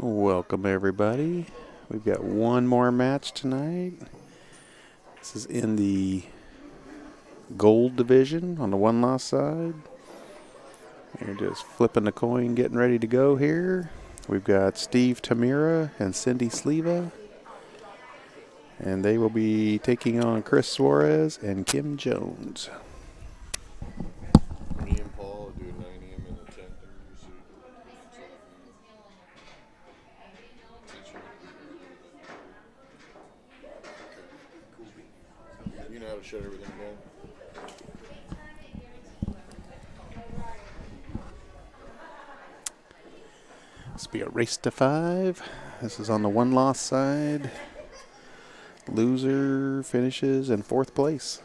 Welcome, everybody. We've got one more match tonight. This is in the gold division on the one-loss side. We're just flipping the coin, getting ready to go here. We've got Steve Tamura and Cindy Sliva. And they will be taking on Chris Suarez and Kim Jones. Me and Paul do 9 a.m. and a 10:30. You know how to shut everything down? This will be a race to 5. This is on the one-loss side. Loser finishes in 4th place.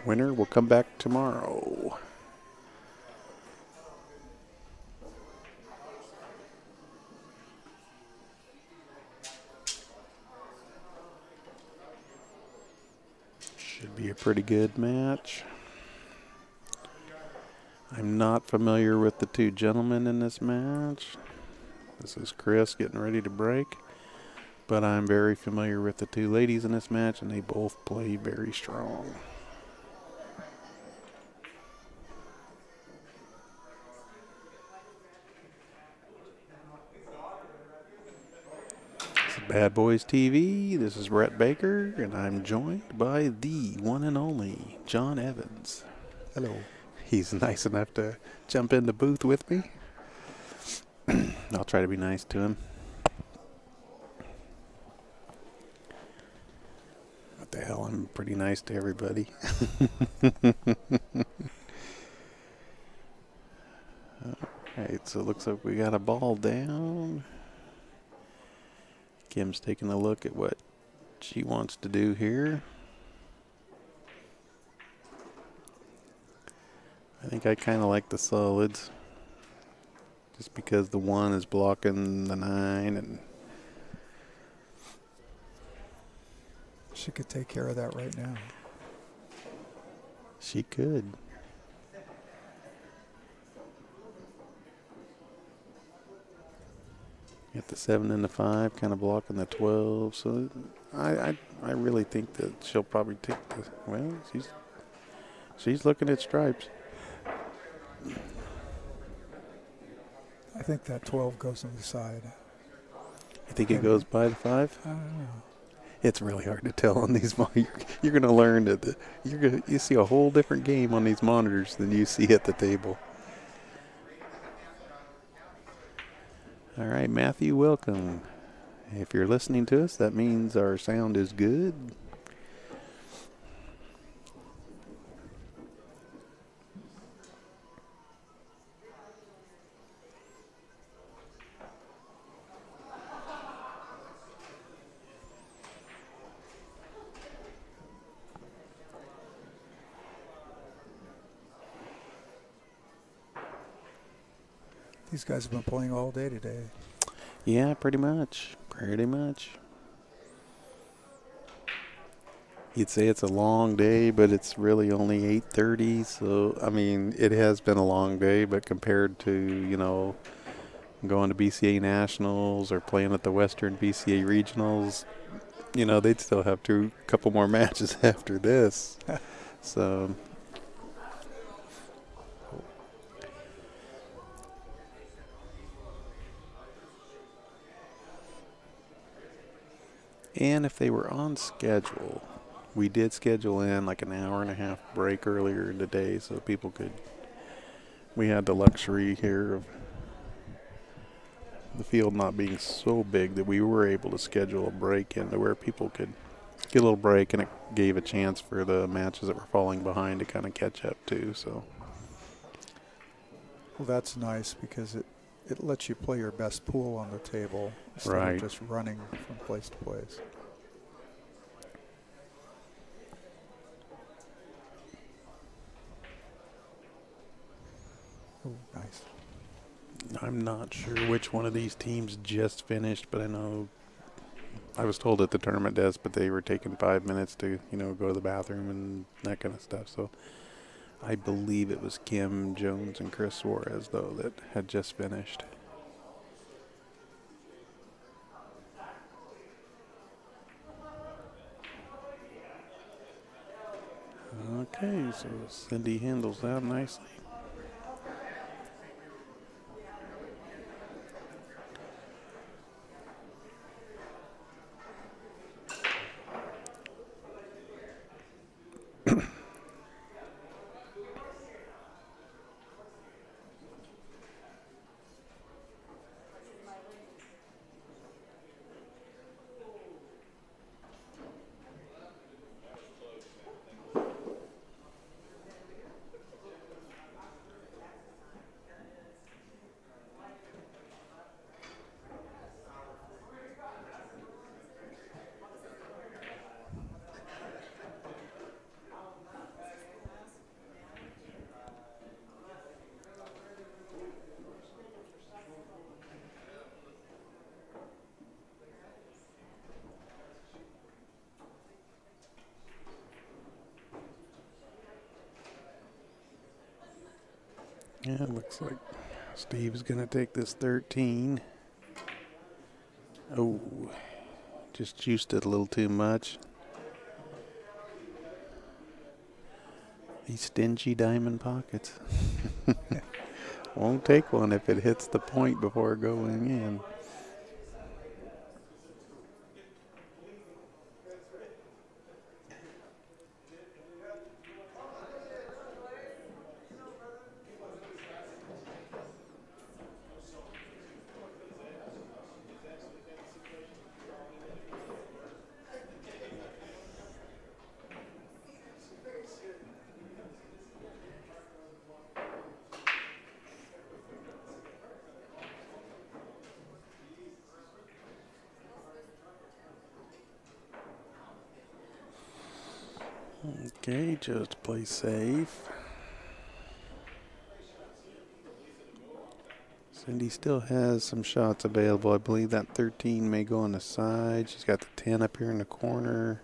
Winner will come back tomorrow. Should be a pretty good match. I'm not familiar with the two gentlemen in this match. This is Chris getting ready to break. But I'm very familiar with the two ladies in this match, and they both play very strong. This is Bad Boys TV. This is Brett Baker, and I'm joined by the one and only John Evans. Hello. He's nice enough to jump in the booth with me. I'll try to be nice to him. What the hell, I'm pretty nice to everybody. Alright, so it looks like we got a ball down. Kim's taking a look at what she wants to do here. I think I kind of like the solids. Just because the 1 is blocking the 9 and She could take care of that right now. she could. Got the 7 and the 5 kind of blocking the 12. So I really think that she'll probably take the, well, she's looking at stripes. I think that 12 goes on the side. You think it goes by the 5? I don't know. It's really hard to tell on these monitors. You're going to learn that you see a whole different game on these monitors than you see at the table. All right, Matthew, welcome. If you're listening to us, that means our sound is good. These guys have been playing all day today. Yeah, pretty much. Pretty much. You'd say it's a long day, but it's really only 8:30. So, I mean, it has been a long day, but compared to, you know, going to BCA Nationals or playing at the Western BCA Regionals, you know, they'd still have couple more matches after this. So, and if they were on schedule, we did schedule in like an hour and a half break earlier in the day so people could, we had the luxury here of the field not being so big that we were able to schedule a break into where people could get a little break, and it gave a chance for the matches that were falling behind to kind of catch up too. So, Well, that's nice because it lets you play your best pool on the table instead Right. of just running from place to place. Oh, nice. I'm not sure which one of these teams just finished, but I know I was told at the tournament desk, but they were taking 5 minutes to, you know, go to the bathroom and that kind of stuff. So I believe it was Kim Jones and Chris Suarez, though, that had just finished. Okay, so Cindy handles that nicely. Yeah, it looks like Steve's going to take this 13. Oh, just juiced it a little too much. These stingy diamond pockets. Won't take one if it hits the point before going in. Okay, just play safe. Cindy still has some shots available. I believe that 13 may go on the side. She's got the 10 up here in the corner.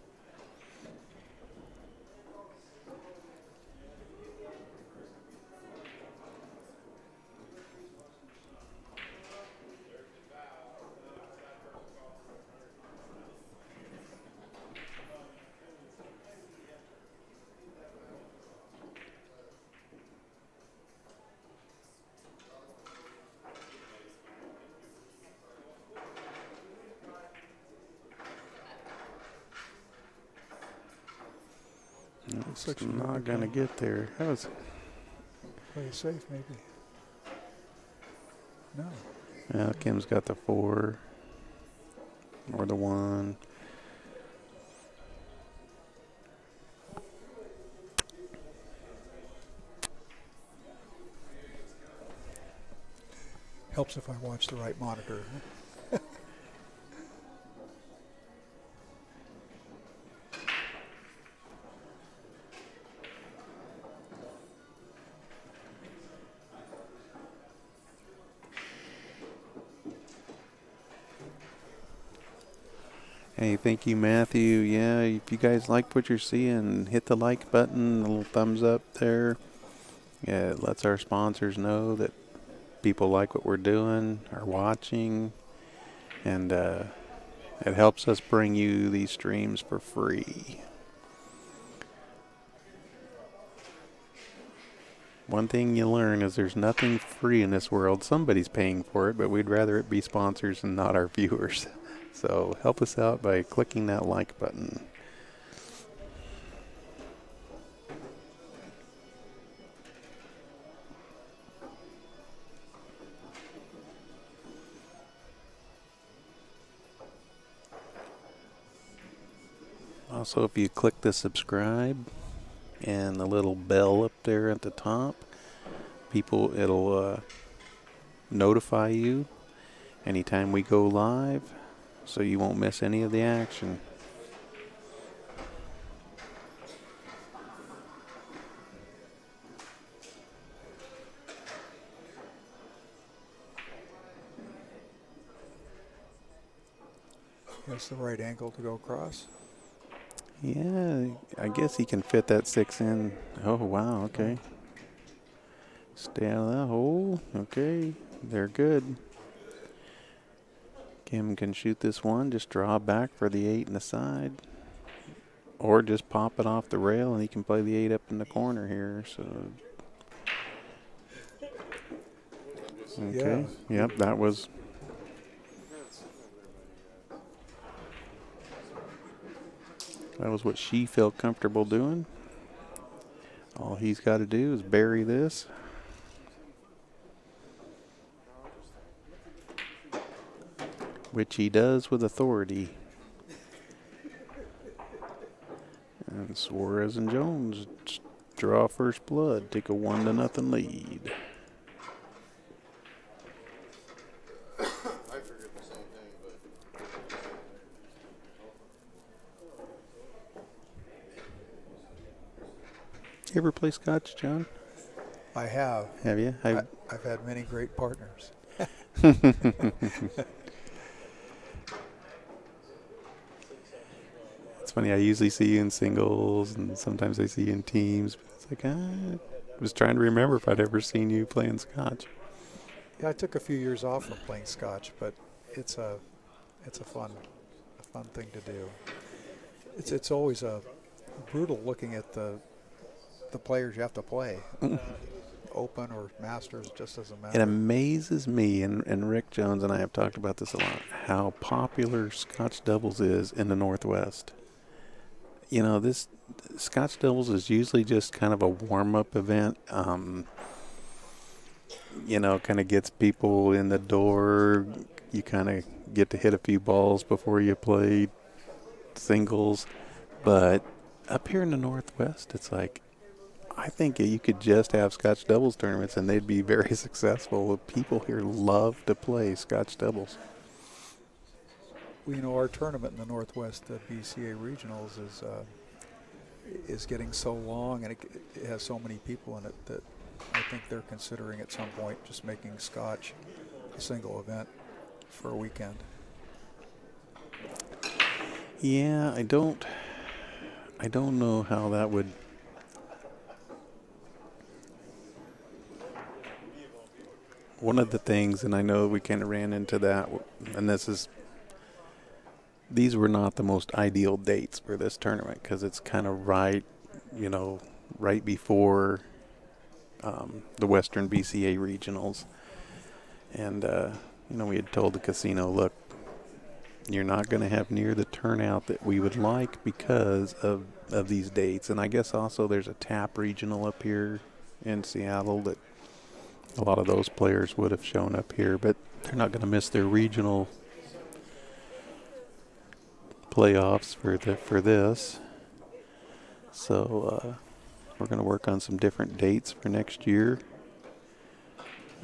It's not going to get there. That was Play it safe, maybe. No. Yeah, Kim's got the 4 or the 1. Helps if I watch the right monitor. Hey, thank you, Matthew. Yeah, if you guys like what you're seeing, hit the like button, a little thumbs up there. Yeah, it lets our sponsors know that people like what we're doing, are watching, and it helps us bring you these streams for free. One thing you learn is there's nothing free in this world. Somebody's paying for it, but we'd rather it be sponsors and not our viewers. So help us out by clicking that like button. Also, if you click the subscribe and the little bell up there at the top, it'll notify you anytime we go live, so you won't miss any of the action. That's the right angle to go across. Yeah, I guess he can fit that 6 in. Oh, wow, okay. Stay out of that hole. Okay, they're good. Kim can shoot this one. Just draw back for the 8 in the side. or just pop it off the rail and he can play the 8 up in the corner here. So, okay, yep, that was. That was what she felt comfortable doing. All he's got to do is bury this. Which he does with authority. And Suarez and Jones draw first blood, take a 1-0 lead. I figured the same thing, but You ever play Scotch, John? I have. Have you? I've had many great partners. It's funny, I usually see you in singles, and sometimes I see you in teams. But it's like, I was trying to remember if I'd ever seen you playing Scotch. Yeah, I took a few years off from playing Scotch, but it's a fun thing to do. It's always brutal looking at the players you have to play. Open or Masters, just doesn't matter. It amazes me, and Rick Jones and I have talked about this a lot, how popular Scotch doubles is in the Northwest. You know, this Scotch doubles is usually just kind of a warm-up event. You know, kind of gets people in the door. You kind of get to hit a few balls before you play singles. But up here in the Northwest, it's like, I think you could just have Scotch doubles tournaments and they'd be very successful. People here love to play Scotch doubles. Well, you know, our tournament in the Northwest, the BCA Regionals, is getting so long, and it has so many people in it that I think they're considering at some point just making Scotch a single event for a weekend. Yeah, I don't know how that would. One of the things, and I know we kind of ran into that, and these were not the most ideal dates for this tournament because it's kind of right before the Western BCA regionals. And, we had told the casino, look, you're not going to have near the turnout that we would like because of these dates. And I guess also there's a TAP regional up here in Seattle that a lot of those players would have shown up here, but they're not going to miss their regional playoffs for this. So we're going to work on some different dates for next year.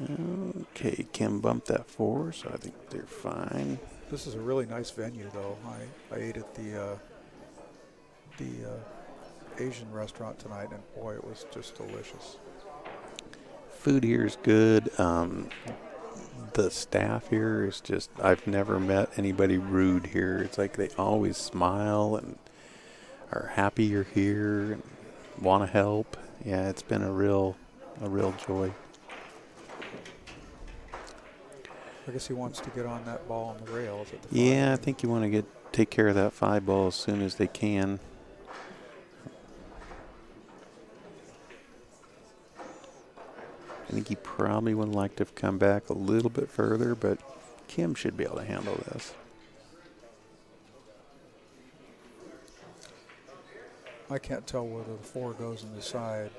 Okay, Kim bumped that forward, so I think they're fine. This is a really nice venue, though. I ate at the Asian restaurant tonight, and boy, it was just delicious. Food here is good. The staff here is just, I've never met anybody rude here. It's like they always smile and are happy you're here and want to help. Yeah, it's been a real joy. I guess he wants to get on that ball on the rails at the Yeah, I think you want to take care of that 5 ball as soon as they can. I think he probably would like to have come back a little bit further, but Kim should be able to handle this. I can't tell whether the 4 goes in the side.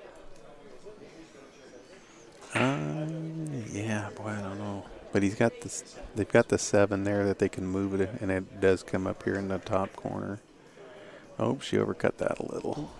Yeah, boy, I don't know. But he's got this. They've got the 7 there that they can move it, and it does come up here in the top corner. Oh, she overcut that a little.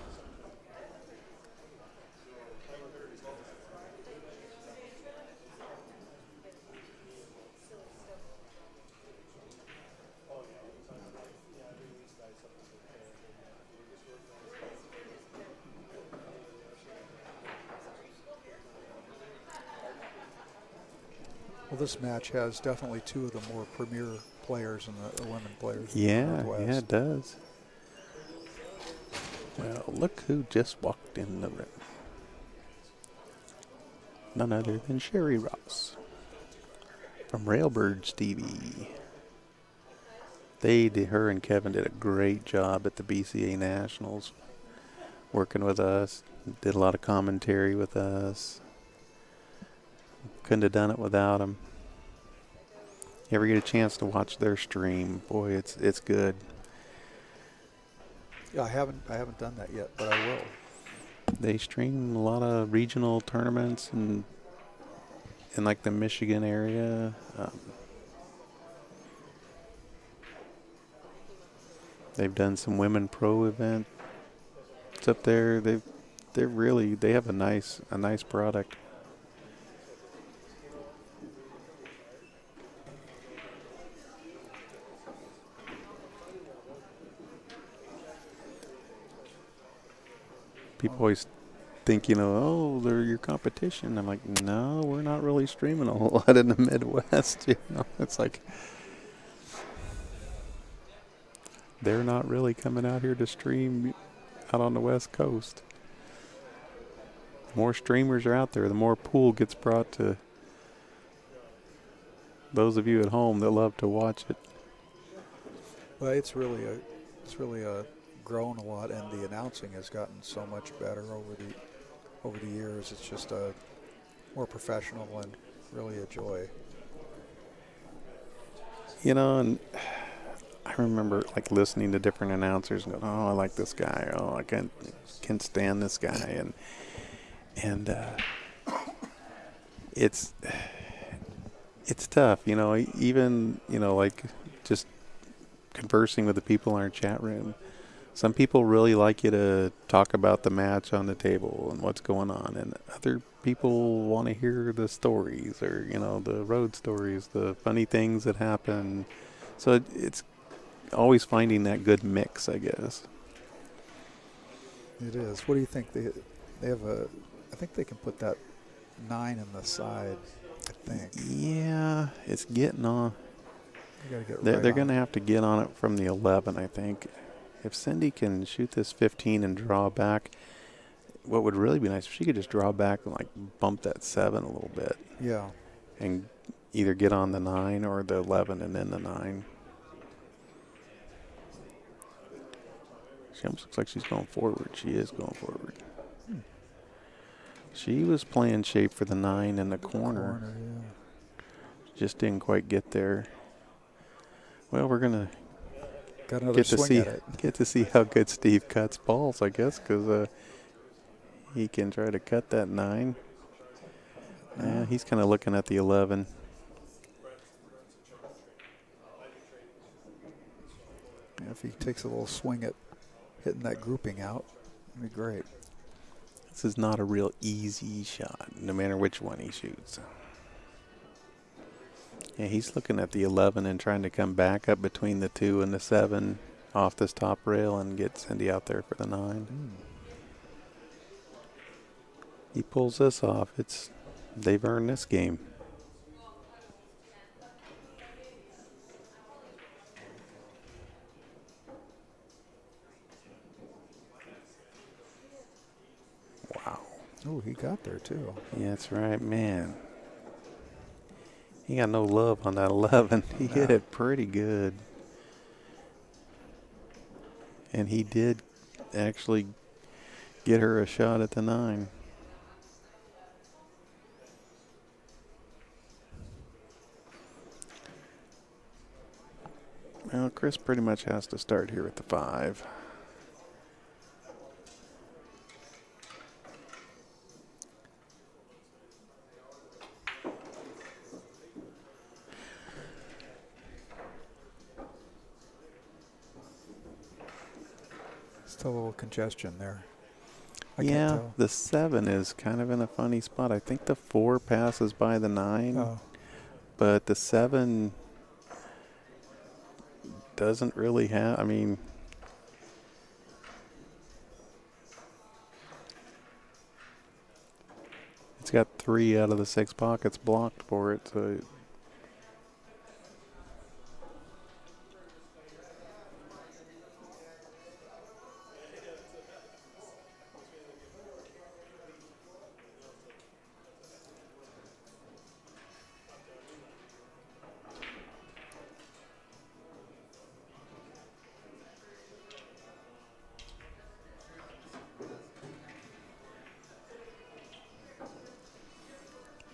Well, this match has definitely 2 of the more premier players in the women players. Yeah, it does. Well, look who just walked in the ring. None other than Sherry Ross from Railbirds TV. Her and Kevin did a great job at the BCA Nationals, working with us. Did a lot of commentary with us. Couldn't have done it without them. You ever get a chance to watch their stream? Boy, it's good. Yeah, I haven't done that yet, but I will. They stream a lot of regional tournaments and in like the Michigan area. They've done some women pro events up there. They have a nice product. People always think, oh, they're your competition. I'm like, no, we're not really streaming a whole lot in the Midwest. It's like they're not really coming out here to stream out on the West Coast. The more streamers are out there, the more pool gets brought to those of you at home that love to watch it. Well, it's really grown a lot, and the announcing has gotten so much better over the years. It's just more professional and really a joy. And I remember like listening to different announcers and going, oh, I like this guy. Oh, I can't stand this guy. And it's tough, even, like just conversing with the people in our chat room. Some people really like you to talk about the match on the table and what's going on, and other people want to hear the stories or, the road stories, the funny things that happen. So it's always finding that good mix, I guess. It is. What do you think? They have I think they can put that 9 in the side, I think. Yeah, it's getting on. They're going to have to get on it from the 11, I think. If Cindy can shoot this 15 and draw back, what would really be nice if she could just draw back and like bump that 7 a little bit. Yeah. And either get on the 9 or the 11 and then the 9. She almost looks like she's going forward. She is going forward. She was playing shape for the 9 in the corner. Yeah. Just didn't quite get there. Well, we're going to get to see how good Steve cuts balls, I guess, because he can try to cut that 9. Yeah, he's kind of looking at the 11. Yeah, if he takes a little swing at hitting that grouping out, it'd be great. This is not a real easy shot, no matter which one he shoots. Yeah, he's looking at the 11 and trying to come back up between the 2 and the 7 off this top rail and get Cindy out there for the 9. He pulls this off. They've earned this game. Wow. Oh, he got there too. Yeah, that's right, man. He got no love on that 11. He hit it pretty good. And he did actually get her a shot at the 9. Well, Chris pretty much has to start here at the 5. Still a little congestion there. Yeah, the 7 is kind of in a funny spot. I think the 4 passes by the 9, but the 7 doesn't really have, I mean, it's got 3 out of the 6 pockets blocked for it, so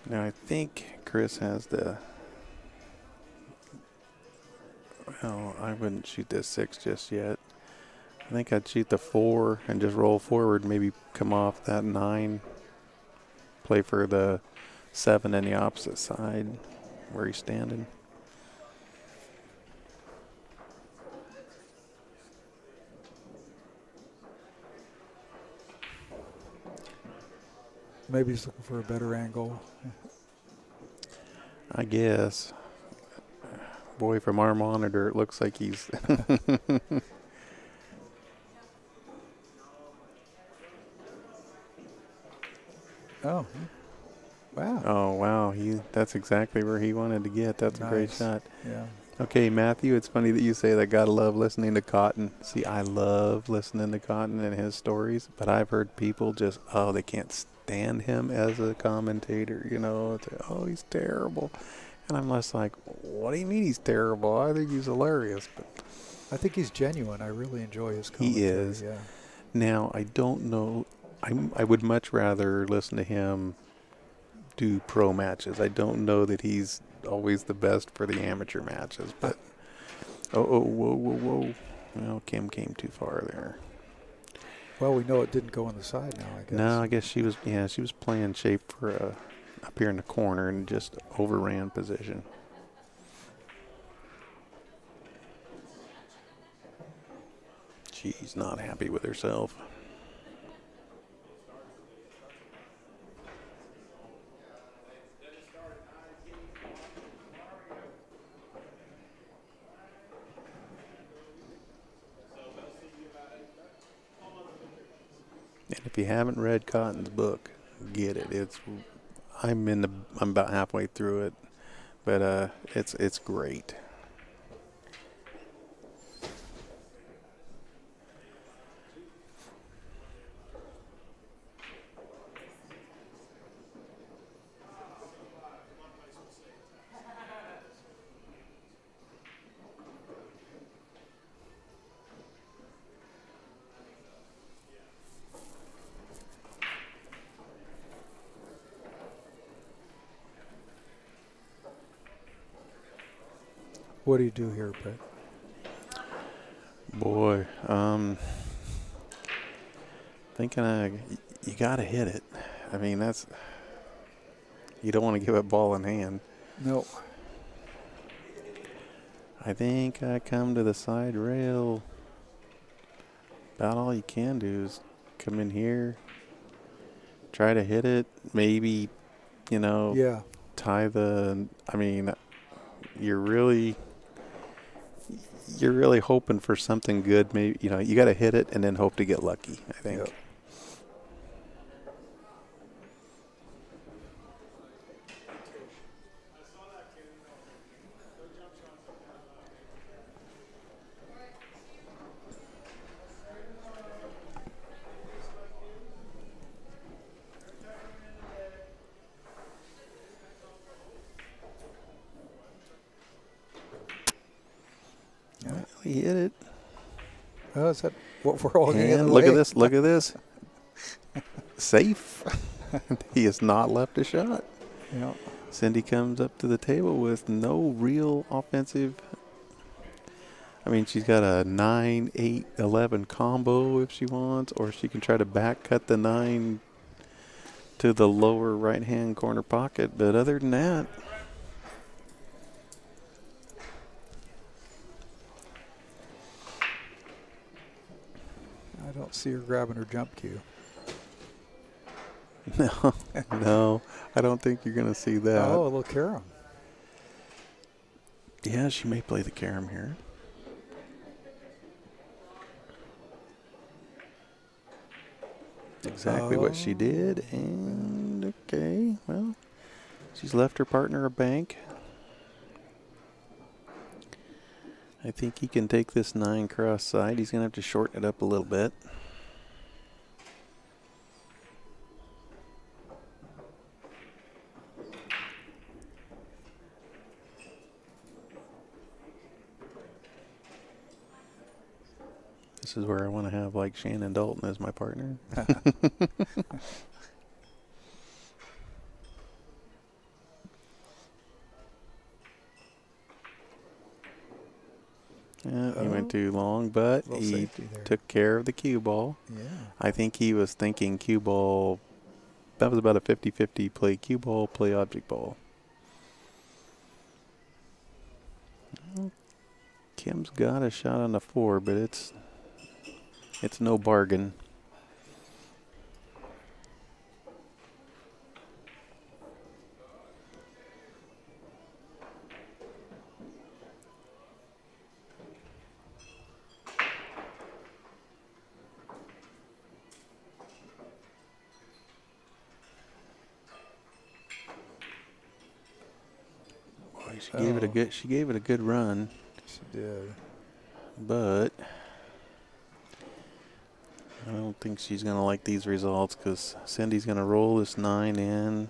Now I think Chris has the. Well, I wouldn't shoot this 6 just yet. I think I'd shoot the 4 and just roll forward, maybe come off that 9, play for the 7 in the opposite side where he's standing. Maybe he's looking for a better angle. I guess. Boy, from our monitor, it looks like he's. Oh, wow. Oh, wow. That's exactly where he wanted to get. That's a great Nice. shot. Yeah. Okay, Matthew, it's funny that you say that. Gotta love listening to Cotton. See, I love listening to Cotton and his stories, but I've heard people just, they can't stand him as a commentator, you know. He's terrible. And I'm less like, what do you mean he's terrible? I think he's hilarious. But I think he's genuine. I really enjoy his commentary. he is. Yeah. Now, I don't know. I would much rather listen to him do pro matches. I don't know that he's always the best for the amateur matches, but whoa. Well, Kim came too far there. Well, we know it didn't go on the side now, I guess. No, I guess she was playing shape for up here in the corner and just overran position. She's not happy with herself. And if you haven't read Cotton's book, get it. I'm about halfway through it, but it's great. What do you do here, Brett? Boy, thinking you got to hit it. I mean, you don't want to give it ball in hand. No. I think I come to the side rail. About all you can do is come in here, try to hit it, maybe, Yeah. tie the. I mean, you're really hoping for something good. Maybe you got to hit it and then hope to get lucky, I think. Yep. Well, he hit it. Oh, is that what we're all getting? And look at this. Look at this. Safe. He has not left a shot. Yeah. Cindy comes up to the table with no real offensive. I mean, she's got a 9, 8, 11 combo if she wants, or she can try to back cut the 9 to the lower right-hand corner pocket. But other than that, I don't see her grabbing her jump cue. no, I don't think you're going to see that. Oh, a little carom. Yeah, she may play the carom here. Exactly what she did. And, okay, well, she's left her partner a bank. I think he can take this 9 cross side. He's going to have to shorten it up a little bit. This is where I want to have like Shannon Dalton as my partner. Yeah, he went too long, but Little he safety there. took care of the cue ball. Yeah. I think he was thinking cue ball. That was about a 50-50 play cue ball, play object ball. Well, Kim's got a shot on the 4, but it's no bargain. Boy, she gave it a good run. She did. But I don't think she's going to like these results because Cindy's going to roll this 9 in,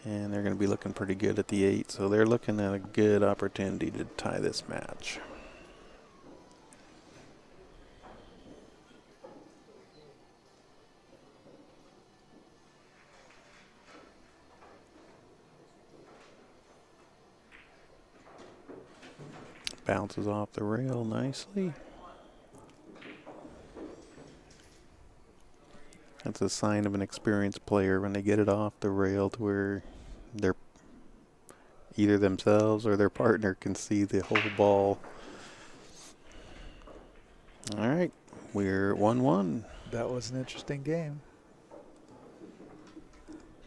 and they're going to be looking pretty good at the 8. So they're looking at a good opportunity to tie this match. Bounces off the rail nicely. That's a sign of an experienced player when they get it off the rail to where they're either themselves or their partner can see the whole ball. All right, we're 1-1. That was an interesting game.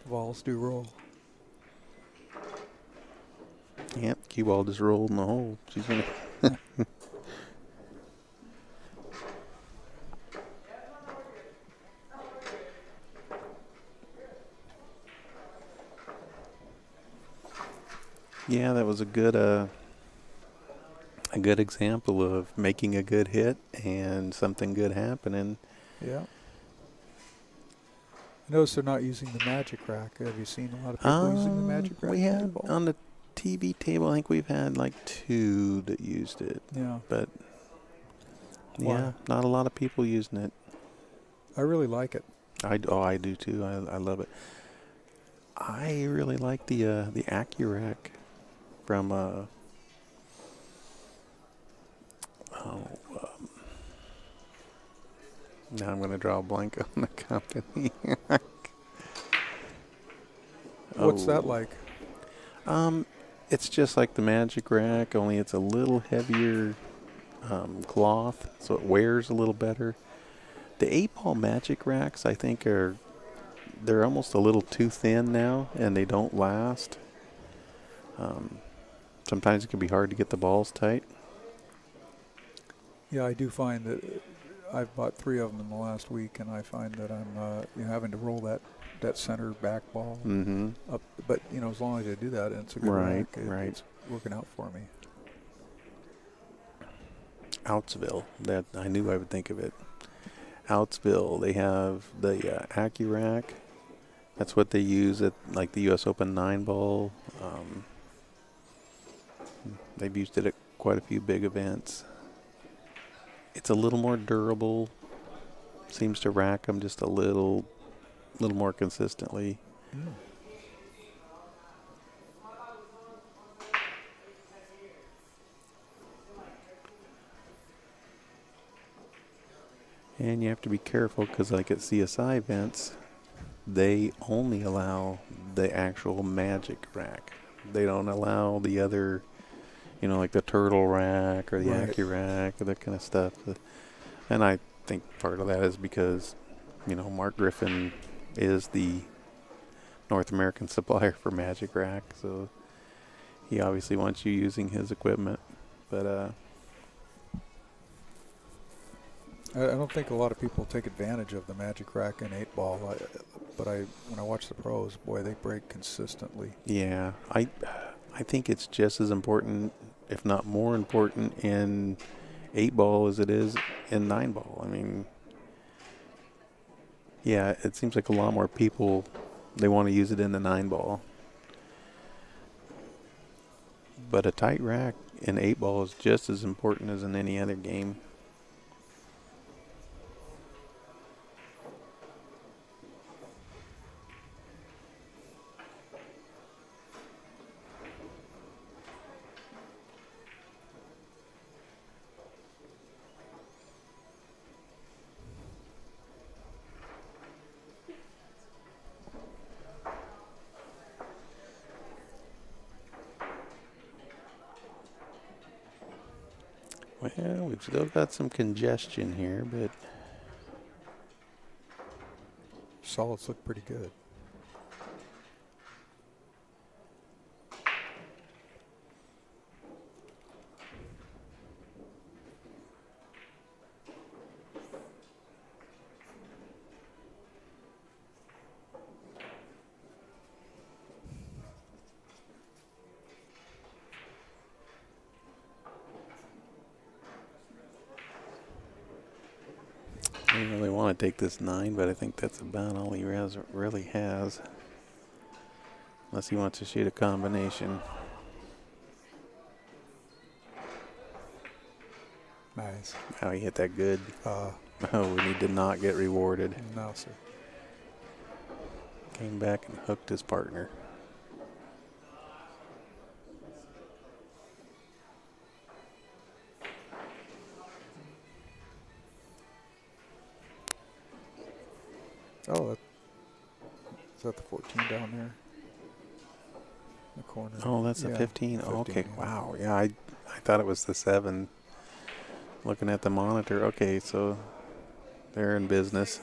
Balls do roll. Yep, cue ball just rolled in the hole. She's gonna. Yeah, that was a good example of making a good hit and something good happening. Yeah. I notice they're not using the magic rack. Have you seen a lot of people using the magic rack? We had on the TV table, I think we've had like 2 that used it. Yeah. But Why? yeah, not a lot of people using it. I really like it. I do too. I love it. I really like the Accurac from now I'm going to draw a blank on the company. What's that like? It's just like the Magic Rack, only it's a little heavier cloth, so it wears a little better. The 8-ball Magic Racks, I think, they're almost a little too thin now, and they don't last. Sometimes it can be hard to get the balls tight. Yeah, I do find that I've bought 3 of them in the last week, and I find that I'm having to roll that center back ball up. But as long as I do that, and it's a good rack, it's working out for me. Outsville, that I knew I would think of it. Outsville, they have the Accurac. That's what they use at like the U.S. Open 9-ball. They've used it at quite a few big events. It's a little more durable. Seems to rack them just a little more consistently. And you have to be careful because like at CSI events, they only allow the actual Magic Rack. They don't allow the other, like the Turtle Rack or the Accurac or that kind of stuff. And I think part of that is because, Mark Griffin is the North American supplier for Magic Rack, so he obviously wants you using his equipment. But I don't think a lot of people take advantage of the Magic Rack and 8-ball. But when I watch the pros, boy, they break consistently. Yeah, I think it's just as important, if not more important, in 8-ball as it is in 9-ball. I mean, yeah, it seems like a lot more people, they want to use it in the 9-ball. But a tight rack in 8-ball is just as important as in any other game. Well, we've still got some congestion here, but Solids look pretty good. I didn't really want to take this 9, but I think that's about all he really has. Unless he wants to shoot a combination. Nice. Wow, he hit that good. Uh, Oh, and he did not get rewarded. no, sir. Came back and hooked his partner. Oh, is that the 14 down there? In the corner. Oh, that's Yeah, a 15. 15, Okay, yeah. wow. Yeah, I thought it was the 7. Looking at the monitor. Okay, so they're in business.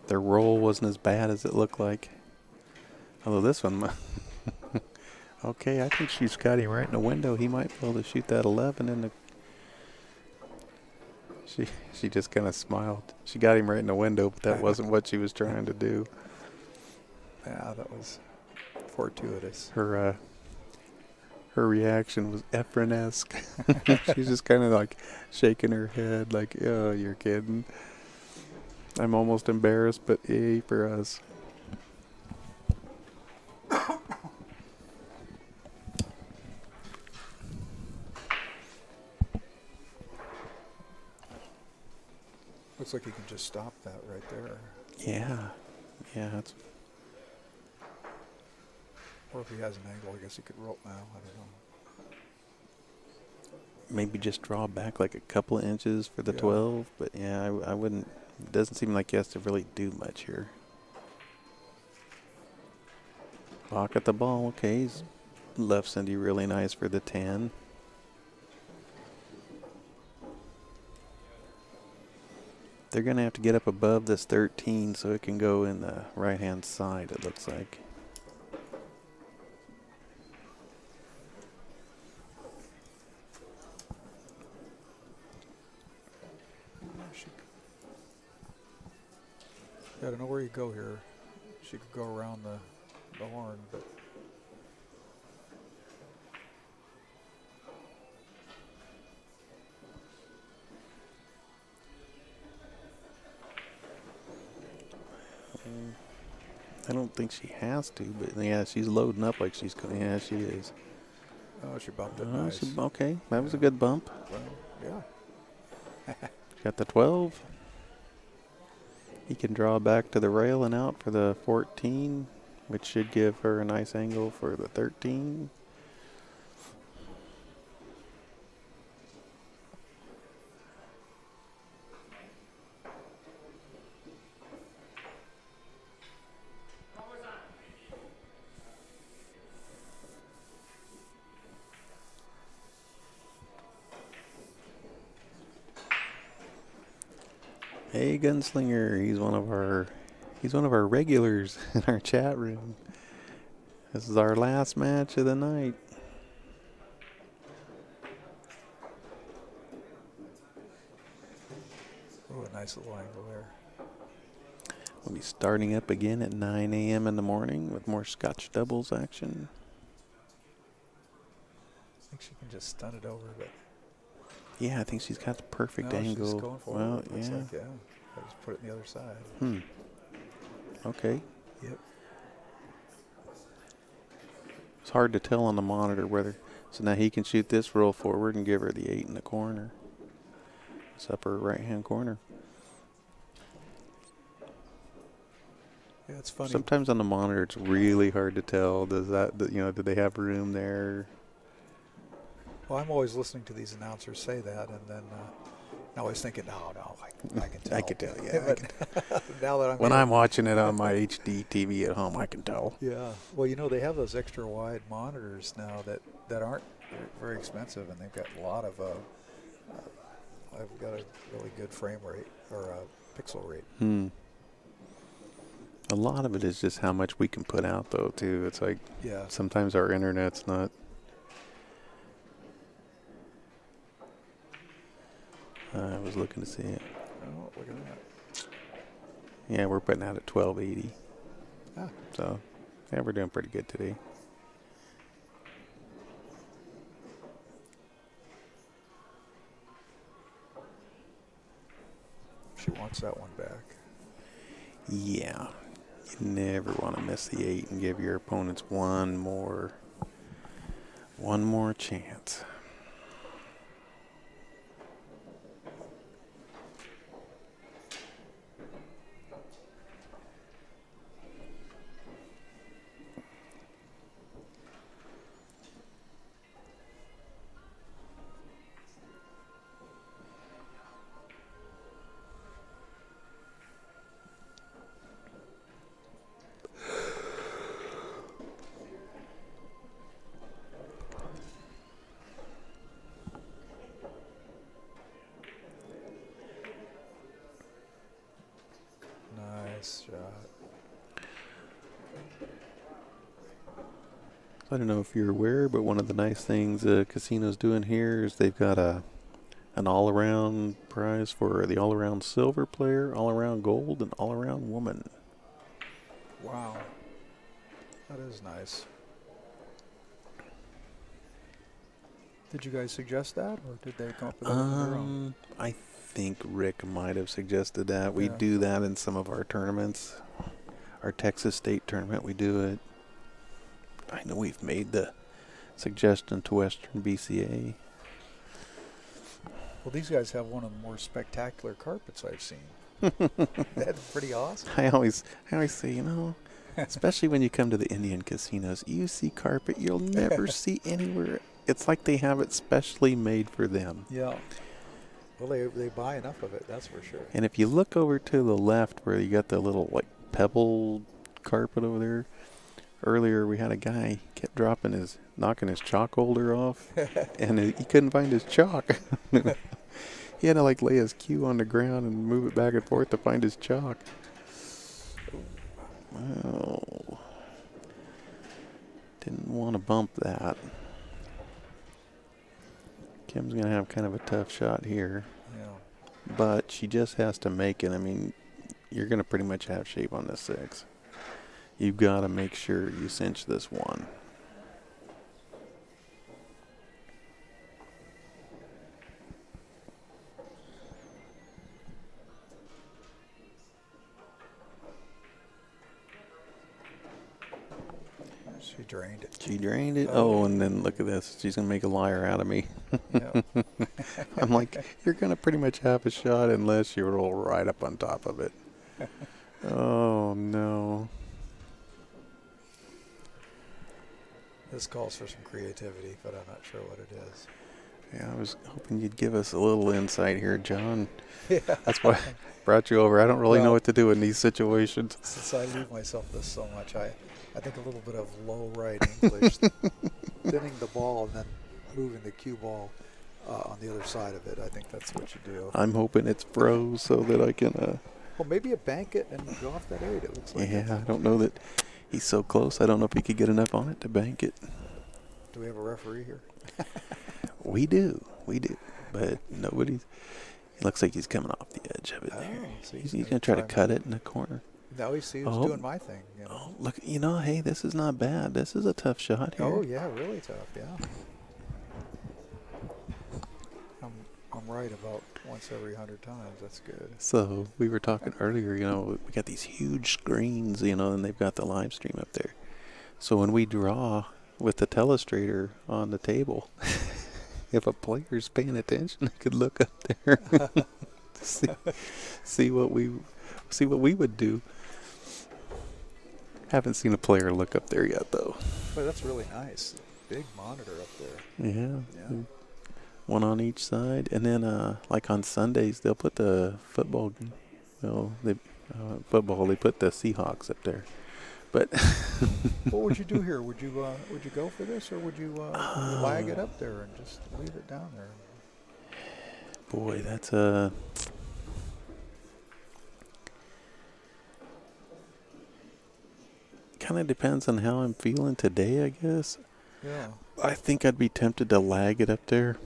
Their roll wasn't as bad as it looked like. Although this one, okay, I think she's got him right in the window. He might be able to shoot that 11 in the. She just kind of smiled. She got him right in the window, but that wasn't what she was trying to do. Yeah, that was fortuitous. Her reaction was Efren-esque. She's just kind of like shaking her head, like, "Oh, you're kidding." I'm almost embarrassed, but yay for us. Looks like you can just stop that right there. Yeah, that's. Or if he has an angle, I guess he could roll now. I don't know. Maybe just draw back like a couple of inches for the Yeah. 12, but yeah, I wouldn't. It doesn't seem like he has to really do much here. Pocket the ball. Okay, he's left Cindy really nice for the 10. They're going to have to get up above this 13 so it can go in the right-hand side, it looks like. I don't know where you go here. She could go around the horn, but I don't think she has to, but yeah, she's loading up like she's going. Yeah, she is. oh, she bumped it nice. Okay, that was a good bump. Well, yeah. Got the 12. He can draw back to the rail and out for the 14, which should give her a nice angle for the 13. Hey, Gunslinger, he's one of our regulars in our chat room. This is our last match of the night. Oh, a nice little angle there. We'll be starting up again at 9 a.m. in the morning with more Scotch doubles action. I think she can just stun it over, but Yeah, I think she's got the perfect no, angle. she's going for Well, it. Looks yeah. like, yeah. I just put it on the other side. Okay. Yep. It's hard to tell on the monitor whether. So now he can shoot this roll forward and give her the 8 in the corner. It's upper right-hand corner. Yeah, it's funny. Sometimes on the monitor it's really hard to tell. Does that, do they have room there? Well, I'm always listening to these announcers say that, and then I was thinking, no, I can tell. I could tell, yeah. Now that When I'm watching it on my HD TV at home, I can tell. yeah. Well, they have those extra wide monitors now that aren't very expensive, and they've got a lot of. I've got a really good frame rate or pixel rate. A lot of it is just how much we can put out, though, too. It's like Yeah. sometimes our internet's not. I was looking to see it. Oh, look at that. Yeah, we're putting out at 1280. Ah. So, yeah, we're doing pretty good today. She wants that one back. Yeah. You never want to miss the 8 and give your opponents one more chance. Nice shot. I don't know if you're aware, but one of the nice things casinos doing here is they've got an all-around prize for the all-around silver player, all-around gold, and all-around woman. Wow. That is nice. Did you guys suggest that, or did they come up with that on their own? I think Rick might have suggested that. We Yeah. do that in some of our tournaments. Our Texas State tournament, we do it. I know we've made the suggestion to Western BCA. Well, these guys have one of the more spectacular carpets I've seen. That's pretty awesome. I always say, you know, especially when you come to the Indian casinos, you see carpet you'll never see anywhere. It's like they have it specially made for them. Yeah. Well, they buy enough of it, that's for sure. And if you look over to the left where you got the little like pebble carpet over there, earlier we had a guy kept knocking his chalk holder off, and he couldn't find his chalk. He had to like lay his cue on the ground and move it back and forth to find his chalk. Well, didn't want to bump that. Kim's going to have kind of a tough shot here. Yeah. But she just has to make it. I mean, you're going to pretty much have shape on this 6. You've got to make sure you cinch this 1. She drained it. She drained it. Oh, and then look at this. She's going to make a liar out of me. Yeah. I'm like, you're going to pretty much have a shot unless you roll right up on top of it. Oh, no. This calls for some creativity, but I'm not sure what it is. Yeah, I was hoping you'd give us a little insight here, John. Yeah. That's why I brought you over. I don't really know Well, what to do in these situations. Since I leave myself this so much, I think a little bit of low right English, thinning the ball and then moving the cue ball on the other side of it. I think that's what you do. I'm hoping it's froze so that I can... Well, maybe you bank it and go off that 8. It looks like. yeah, I don't know that he's so close. I don't know if he could get enough on it to bank it. Do we have a referee here? We do. But nobody's... It looks like he's coming off the edge of it Oh, there. so He's going to try to cut it in the corner. Now he sees doing my thing. You know? Oh, look, hey, this is not bad. This is a tough shot here. Oh, yeah, really tough, yeah. I'm right about once every 100 times. That's good. So we were talking earlier, we got these huge screens, and they've got the live stream up there. So when we draw with the telestrator on the table, if a player's paying attention, they could look up there, see what we would do. Haven't seen a player look up there yet, though. But that's really nice. Big monitor up there. Yeah. One on each side, and then like on Sundays they'll put the football. They put the Seahawks up there, But What would you do here? Would you go for this, or would you lag it up there and just leave it down there? boy, that's a kind of depends on how I'm feeling today, I guess. Yeah. I think I'd be tempted to lag it up there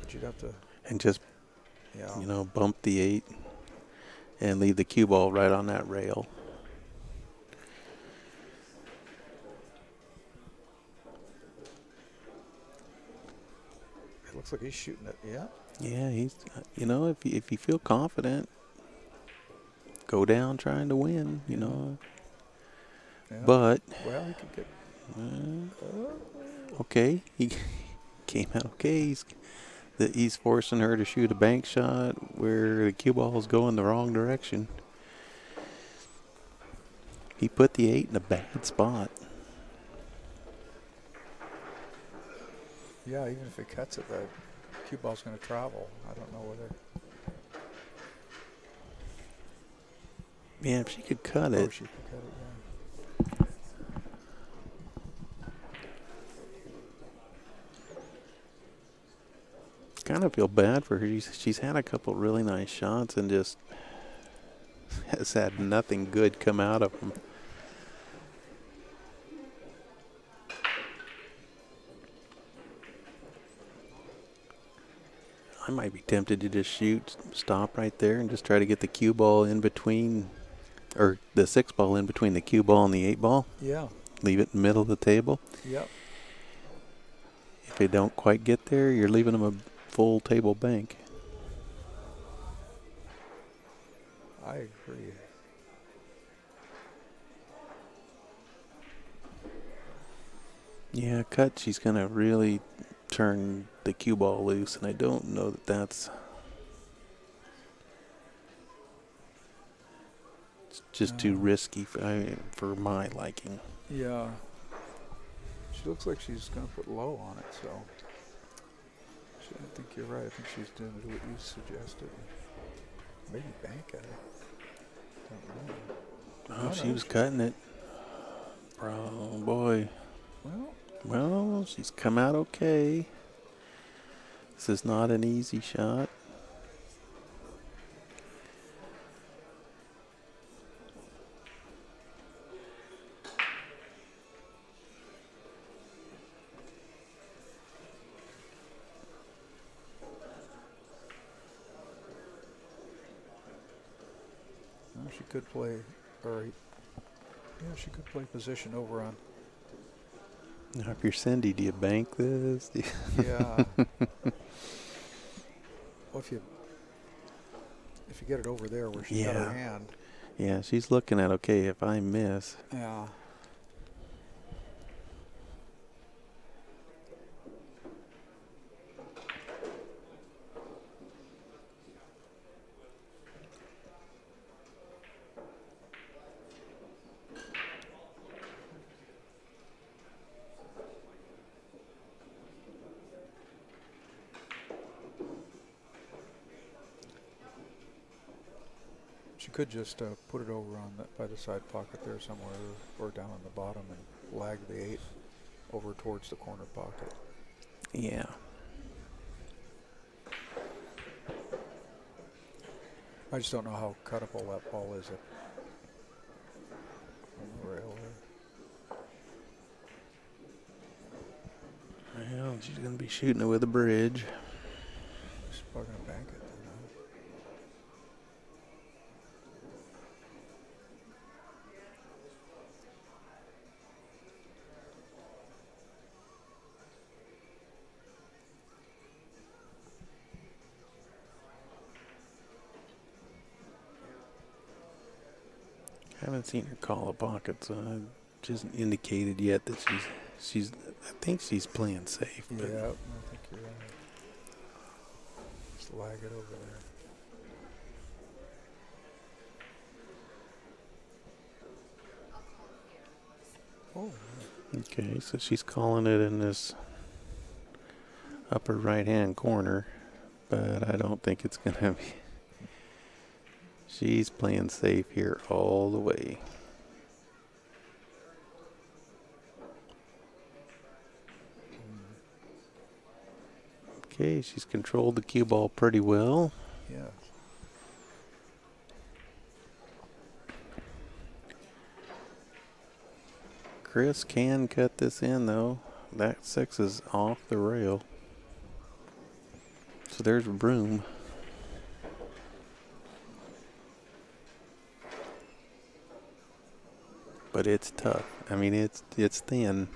But you'd have to. and just, Yeah. you know, bump the 8 and leave the cue ball right on that rail. It looks like he's shooting it. Yeah. Yeah, he's, you know, if you feel confident, go down trying to win, you know. Yeah. But, Well, he could get. okay, he came out okay. He's forcing her to shoot a bank shot where the cue ball is going the wrong direction. He put the 8 in a bad spot. Yeah, even if it cuts it, the cue ball's going to travel. I don't know whether. Yeah, if she could cut Oh, it. she could cut it. Yeah. Kind of feel bad for her. She's had a couple really nice shots and just has had nothing good come out of them. I might be tempted to just stop right there and just try to get the cue ball in between, or the 6 ball in between the cue ball and the 8 ball. Yeah. Leave it in the middle of the table. Yep. If they don't quite get there, you're leaving them a full table bank. I agree. Yeah, cut. She's going to really turn the cue ball loose, and I don't know that that's just too risky for my liking. Yeah. She looks like she's going to put low on it, so. I think you're right. I think she's doing what you suggested. Maybe bank at it. Don't know. Oh, she was cutting it. Oh, boy. Well, she's come out okay. This is not an easy shot. Well, she could play, or yeah, she could play position over on. Now, if you're Cindy, do you bank this? Yeah. Well, if you get it over there where she's got her hand. Yeah, she's looking at, okay, if I miss. Yeah. She could just put it over on by the side pocket there somewhere, or down on the bottom, and lag the 8 over towards the corner pocket. Yeah. I just don't know how cuttable that ball is on the rail there. Well, she's going to be shooting it with a bridge. She's probably going to bank it. I haven't seen her call a pocket, so she hasn't indicated yet that she's. I think she's playing safe. Yeah, But I think you're right. Just lag it over there. Oh. okay, so she's calling it in this upper right-hand corner, but I don't think it's gonna be. She's playing safe here all the way. Okay, she's controlled the cue ball pretty well. Yeah. Chris can cut this in, though. That 6 is off the rail. So there's room. But it's tough. I mean, it's thin.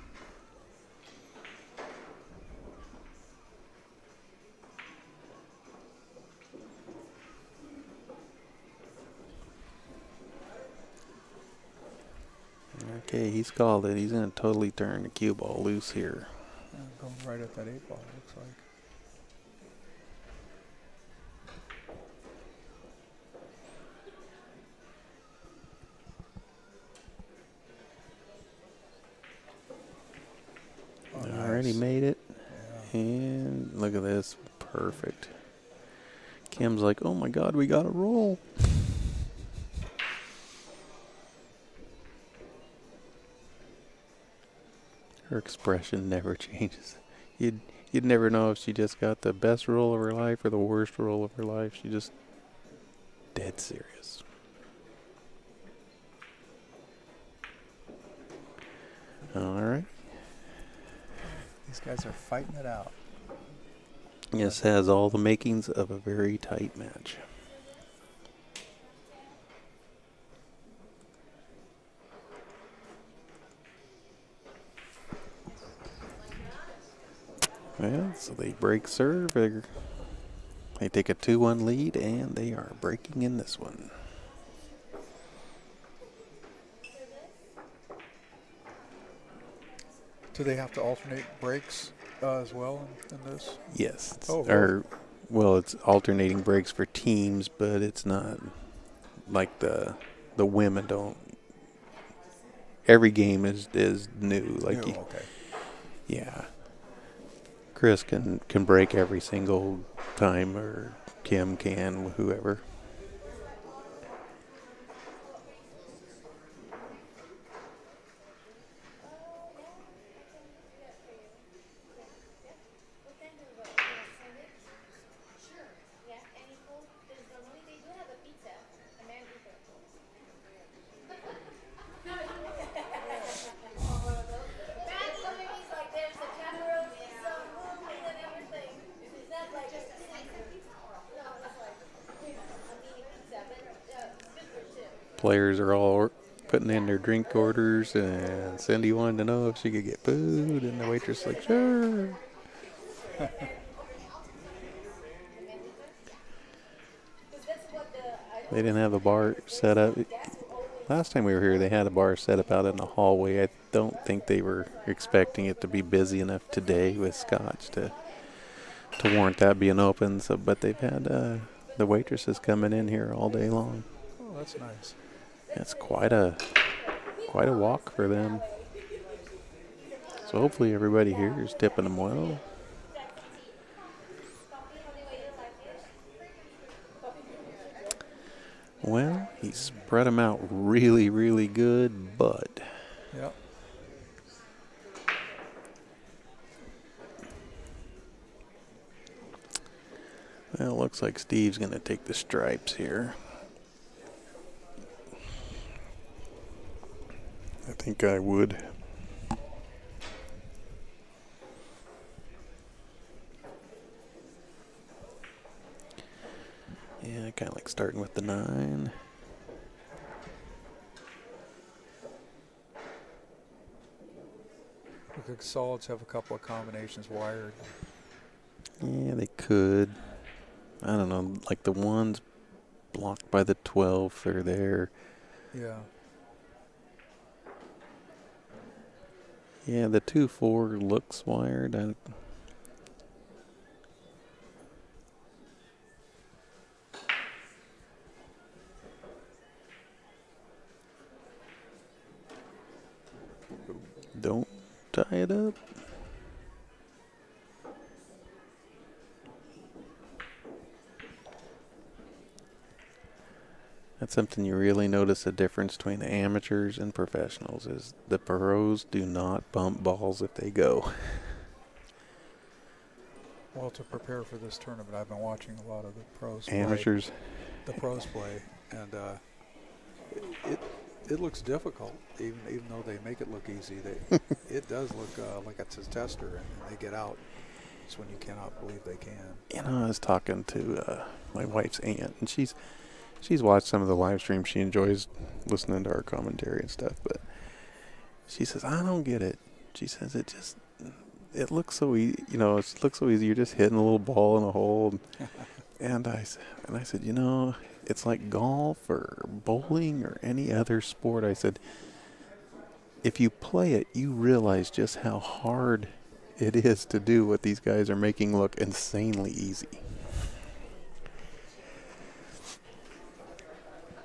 Okay, he's called it. He's going to totally turn the cue ball loose here. Yeah, going right at that 8 ball, looks like. Oh, Already nice. made it. Yeah. And look at this. Perfect. Kim's like, oh my God, we got to roll. Her expression never changes. You'd never know if she just got the best roll of her life or the worst roll of her life. She just dead serious. All right. These guys are fighting it out. This has all the makings of a very tight match. Well, so they break serve. They take a 2-1 lead, and they are breaking in this one. Do they have to alternate breaks as well in this? Yes. Oh, really? Or, well, it's alternating breaks for teams, but it's not like the women don't. Every game is new. Like New, okay. yeah. Chris can break every single time, or Kim can, whoever. Players are all putting in their drink orders, and Cindy wanted to know if she could get food, and the waitress like, sure. They didn't have a bar set up. Last time we were here, they had a bar set up out in the hallway. I don't think they were expecting it to be busy enough today with Scotch to warrant that being open. So, but they've had the waitresses coming in here all day long. Oh, that's nice. That's quite a walk for them. So hopefully everybody here is tipping them well. Well, he spread them out really, really good, but Yep. well, it looks like Steve's going to take the stripes here. I think I would. Yeah, I kind of like starting with the 9. Look like solids have a couple of combinations wired. Yeah, they could. I don't know, like the ones blocked by the 12 are there. Yeah. Yeah, the 2-4 looks wired. Don't tie it up. That's something you really notice a difference between the amateurs and professionals is the pros do not bump balls if they go. Well, to prepare for this tournament, I've been watching a lot of the pros Amateurs. play. The pros play, and it looks difficult, even though they make it look easy. It does look like it's a tester, and they get out. It's when you cannot believe they can. You know, I was talking to my wife's aunt, and she's watched some of the live streams. She enjoys listening to our commentary and stuff, but she says, I don't get it. She says, it looks so easy. You know, it looks so easy. You're just hitting a little ball in a hole. And I said, you know, it's like golf or bowling or any other sport. I said, if you play it, you realize just how hard it is to do what these guys are making look insanely easy.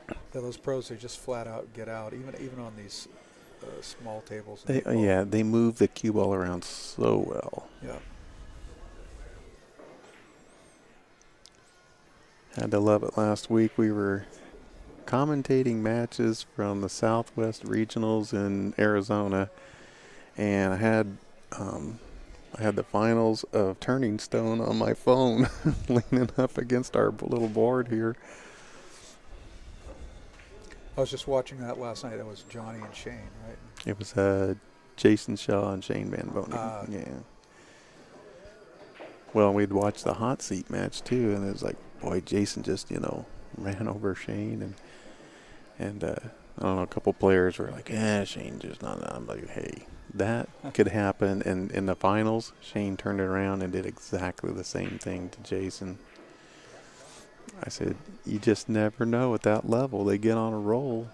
Yeah, those pros, they just flat out get out, even on these small tables. They move the cue ball around so well. Yeah. Had to love it. Last week we were commentating matches from the Southwest Regionals in Arizona, and I had the finals of Turning Stone on my phone, leaning up against our little board here. I was just watching that last night. That was Johnny and Shane, right? It was Jason Shaw and Shane Van Bonen. Yeah. Well, we'd watched the hot seat match too, and it was like, boy, Jason just, ran over Shane, and I don't know, a couple players were like, Shane just not. I'm like, hey, that could happen. And in the finals, Shane turned it around and did exactly the same thing to Jason. I said, you just never know at that level. They get on a roll.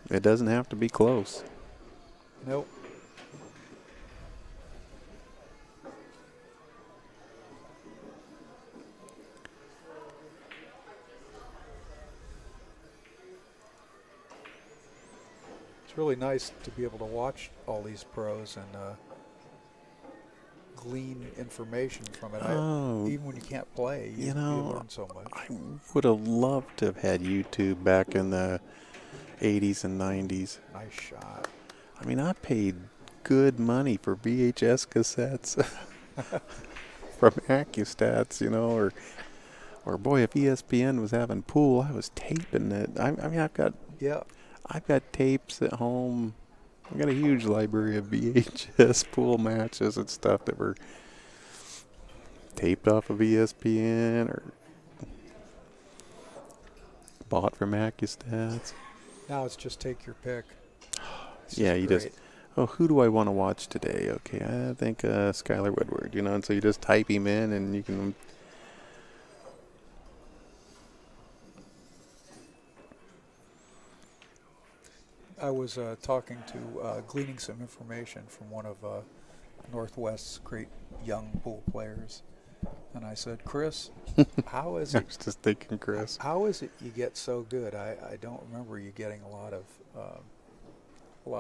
It doesn't have to be close. Nope. It's really nice to be able to watch all these pros and glean information from it. Even when you can't play, you learn so much. I would have loved to have had YouTube back in the 80s and 90s. Nice shot. I mean, I paid good money for VHS cassettes from AccuStats, or boy, if ESPN was having pool, I was taping it. I mean, I've got tapes at home. I've got a huge library of VHS pool matches and stuff that were taped off of ESPN or bought from AccuStats. Now it's just take your pick. Yeah, you great. just, who do I want to watch today? Okay, I think Skylar Woodward, and so you just type him in and you can. I was gleaning some information from one of Northwest's great young pool players, and I said, Chris, how is I it? was just thinking, Chris. How is it you get so good? I don't remember you getting a lot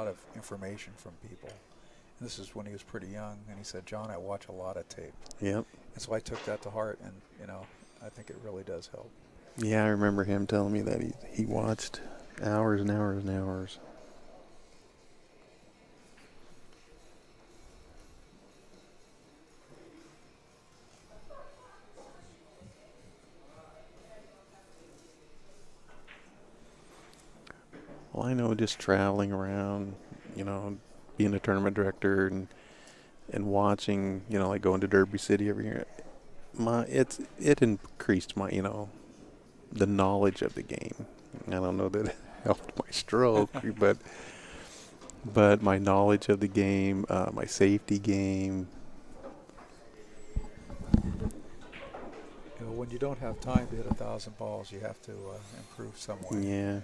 of information from people. And this is when he was pretty young, and he said, John, I watch a lot of tape. Yep. And so I took that to heart, and I think it really does help. Yeah, I remember him telling me that he watched hours and hours and hours. Well, I know just traveling around, being a tournament director and watching, like going to Derby City every year, it increased my, the knowledge of the game. I don't know that it helped my stroke, but my knowledge of the game, my safety game. When you don't have time to hit 1,000 balls, you have to improve somewhere. Yeah.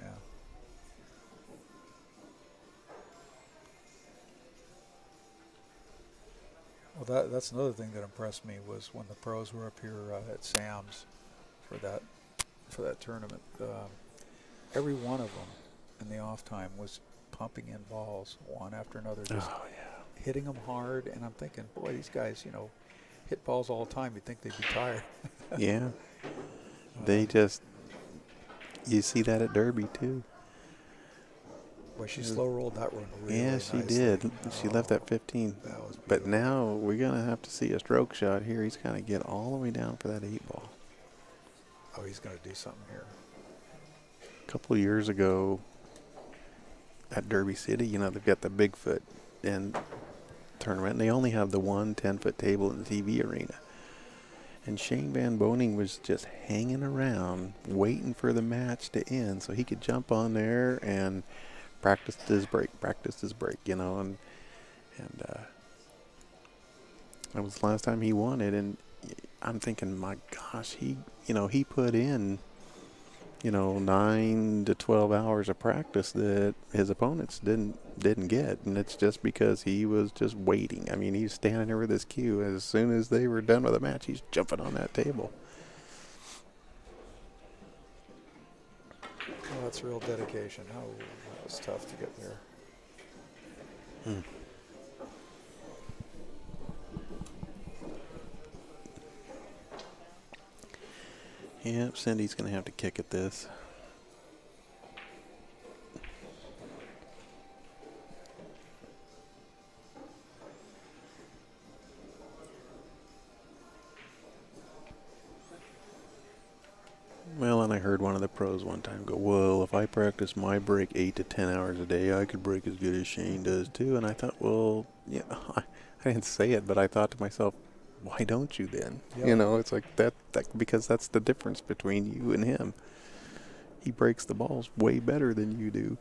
Well, that's another thing that impressed me was when the pros were up here at Sam's for that tournament. Every one of them in the off time was pumping in balls one after another, just hitting them hard. And I'm thinking, boy, these guys, hit balls all the time. You'd think they'd be tired. Yeah. you see that at Derby too. Well, she slow rolled that one really Yeah, she nicely. did. She left at 15. That was But beautiful. now we're going to have to see a stroke shot here. He's got to get all the way down for that 8-ball. Oh, he's going to do something here. A couple of years ago at Derby City, you know, they've got the Bigfoot and tournament, and they only have the one 10-foot table in the TV arena. And Shane Van Boning was just hanging around, waiting for the match to end so he could jump on there and practice his break, you know. And that was the last time he won it. And I'm thinking, my gosh, he put in, 9 to 12 hours of practice that his opponents didn't get, and it's just because he was just waiting. I mean, he's standing there with his cue. As soon as they were done with the match, he's jumping on that table. Well, that's real dedication. Oh, that was tough to get there. Yep, Cindy's going to have to kick at this. Well, and I heard one of the pros one time go, well, if I practice my break 8 to 10 hours a day, I could break as good as Shane does too. And I thought, well, yeah, I didn't say it, but I thought to myself, why don't you then? Yeah. It's like that because that's the difference between you and him. He breaks the balls way better than you do.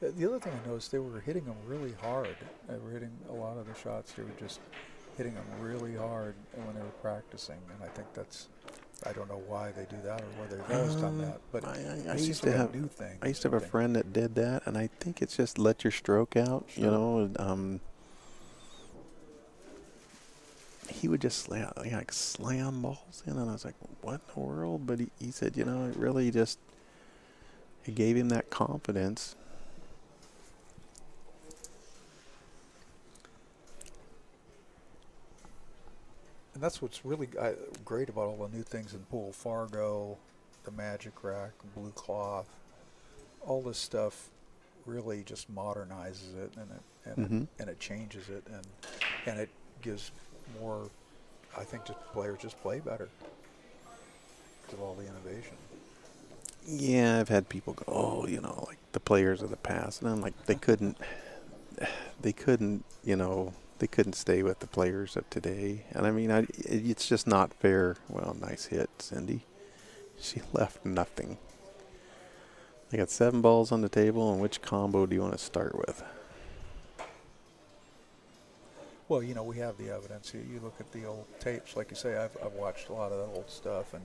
The other thing I noticed, they were hitting them really hard. They were hitting a lot of the shots. They were just hitting them really hard when they were practicing. And I think I don't know why they do that or whether they've always done that. But I it's used just to like have a new thing. I used to have a friend that did that, and I think it's just let your stroke out. Sure. He would just slam balls in, and I was like, what in the world? But he said, it really just, it gave him that confidence. And that's what's really great about all the new things in pool. Fargo, the Magic Rack, Blue Cloth, all this stuff really just modernizes it, and it changes it, and it gives more. I think just players just play better because of all the innovation. Yeah, I've had people go, oh, like the players of the past, and I'm like, they couldn't stay with the players of today. And I mean, it's just not fair. Well, nice hit, Cindy. She left nothing. They got 7 balls on the table, and which combo do you want to start with? Well, we have the evidence. You look at the old tapes, like you say. I've watched a lot of that old stuff, and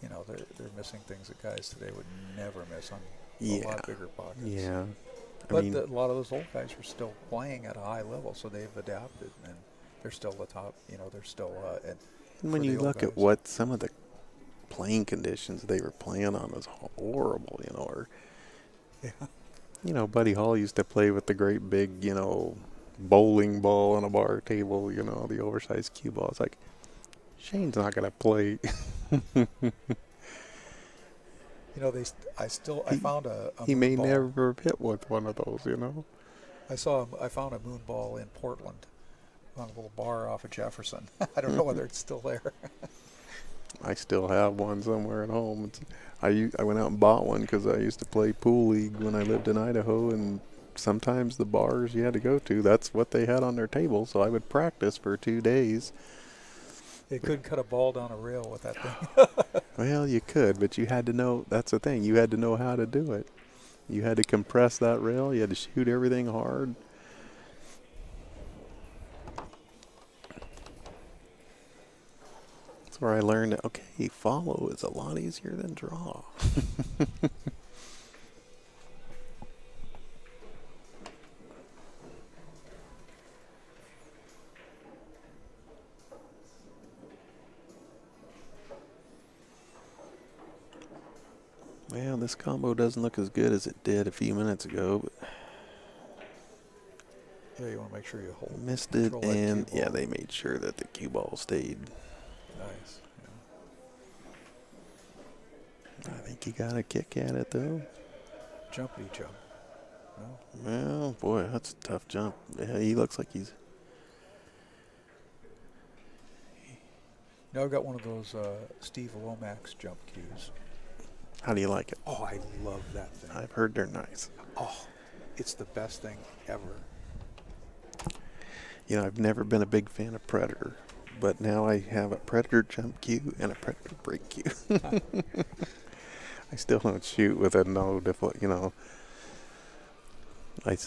they're missing things that guys today would never miss on a lot bigger pockets. Yeah. But a lot of those old guys are still playing at a high level, so they've adapted, and they're still the top. They're still. And when you look at what some of the playing conditions they were playing on was horrible, or Buddy Hall used to play with the great big, bowling ball on a bar table, the oversized cue ball. It's like, Shane's not going to play. I found a he moon may ball. never hit with one of those, I found a moon ball in Portland on a little bar off of Jefferson. I don't know whether it's still there. I still have one somewhere at home. I went out and bought one because I used to play pool league when I lived in Idaho, and sometimes the bars you had to go to, that's what they had on their table, so I would practice for 2 days. They couldn't cut a ball down a rail with that thing. Well, you could, but you had to know, that's the thing, you had to know how to do it. You had to compress that rail, you had to shoot everything hard. That's where I learned that, okay, follow is a lot easier than draw. Well, this combo doesn't look as good as it did a few minutes ago, but Yeah, you want to make sure you hold. missed it, control that and cue ball. yeah, they made sure that the cue ball stayed. Nice. Yeah. I think he got a kick at it, though. Jumpy jump. No? Well, boy, that's a tough jump. Yeah, he looks like he's... Now I've got one of those Steve Lomax jump cues. How do you like it? Oh, I love that thing. I've heard they're nice. Oh, it's the best thing ever. You know, I've never been a big fan of Predator, but now I have a Predator jump cue and a Predator break cue. I still don't shoot with a no deflect, you know. I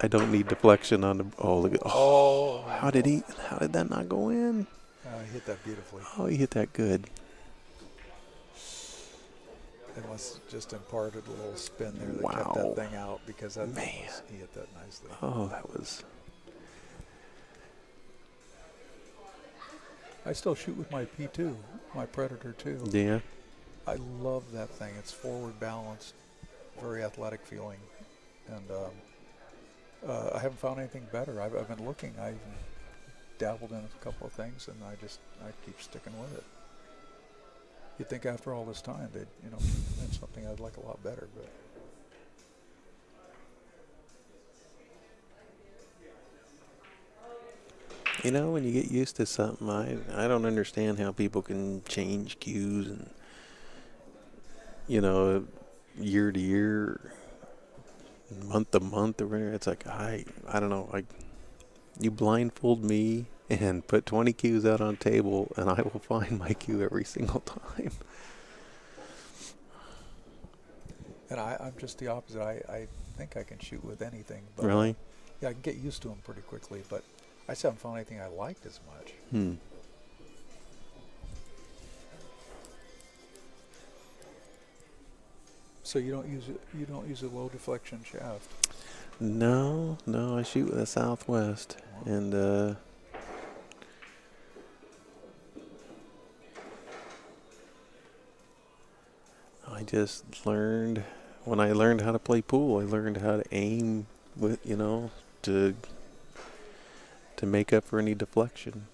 don't need deflection on the, oh, look at, oh, how did that not go in? He hit that beautifully. Oh, he hit that good. It must just imparted a little spin there that Wow. kept that thing out because that Man. he hit that nicely. Oh, that was... I still shoot with my P2, my Predator 2. Yeah. I love that thing. It's forward balanced, very athletic feeling. And I haven't found anything better. I've been looking. I've dabbled in a couple of things, and I keep sticking with it. You'd think after all this time that that's something I'd like a lot better, but You know, when you get used to something, I don't understand how people can change cues and, year to year, month to month or whatever. It's like, I don't know, like, you blindfold me and put 20 cues out on table and I will find my cue every single time. and I'm just the opposite. I think I can shoot with anything. But Really? Yeah, I can get used to them pretty quickly, but I just haven't found anything I liked as much. So you don't use a low deflection shaft. No, I shoot with a Southwest, and I just learned, when I learned how to play pool, I learned how to aim with, to make up for any deflection.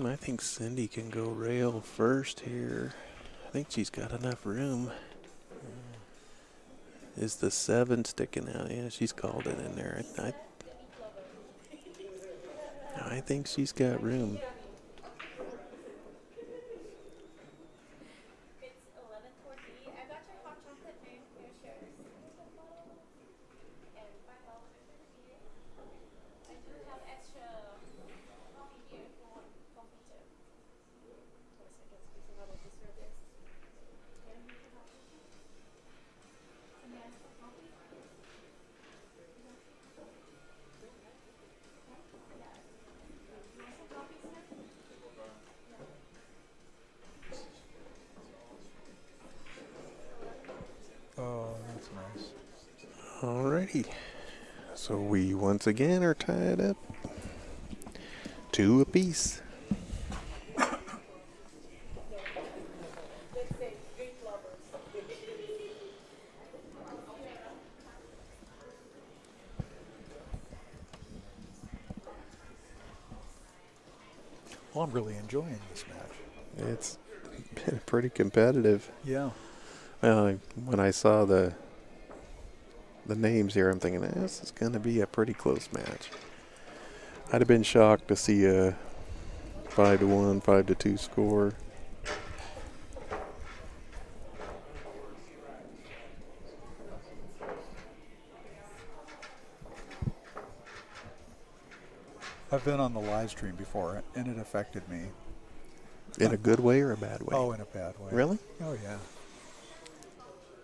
I think Cindy can go rail first here. I think she's got enough room. Is the 7 sticking out? Yeah, she's called it in there. I think she's got room. Oh, that's nice. Alrighty. So we once again are tied up 2 apiece. Well, I'm really enjoying this match. It's been pretty competitive. Yeah. When I saw the names here, I'm thinking, this is going to be a pretty close match. I'd have been shocked to see a 5-1, 5-2 score. I've been on the live stream before, and it affected me. In a good way or a bad way? Oh, in a bad way. Really? Oh, yeah.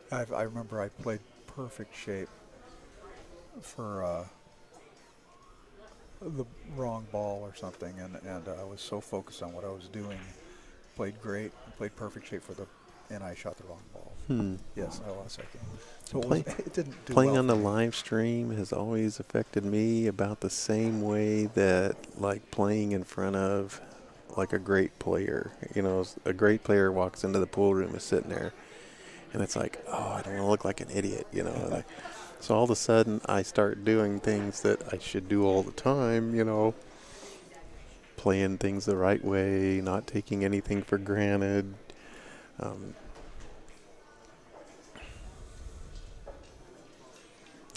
I remember I played perfect shape for the wrong ball or something, and I was so focused on what I was doing. Played great, played perfect shape and I shot the wrong ball. Yes, I lost that game. So it didn't do Playing well on the for me. live stream has always affected me about the same way that, like, playing in front of, like, a great player. A great player walks into the pool room, is sitting there, And it's like, oh, I don't want to look like an idiot, you know. So all of a sudden, I start doing things that I should do all the time, you know, playing things the right way, not taking anything for granted.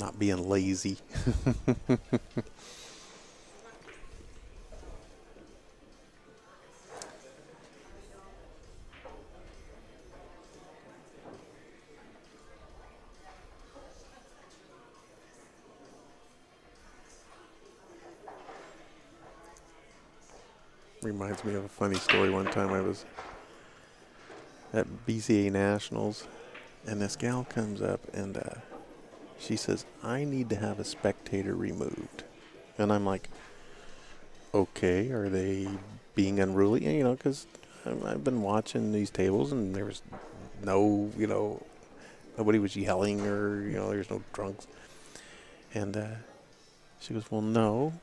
Not being lazy. Reminds me of a funny story. One time I was at BCA Nationals, and this gal comes up and she says, I need to have a spectator removed. And I'm like, okay, are they being unruly? You know, because I've been watching these tables and there was no, you know, nobody was yelling or, you know, there's no drunks. And she goes, well, no,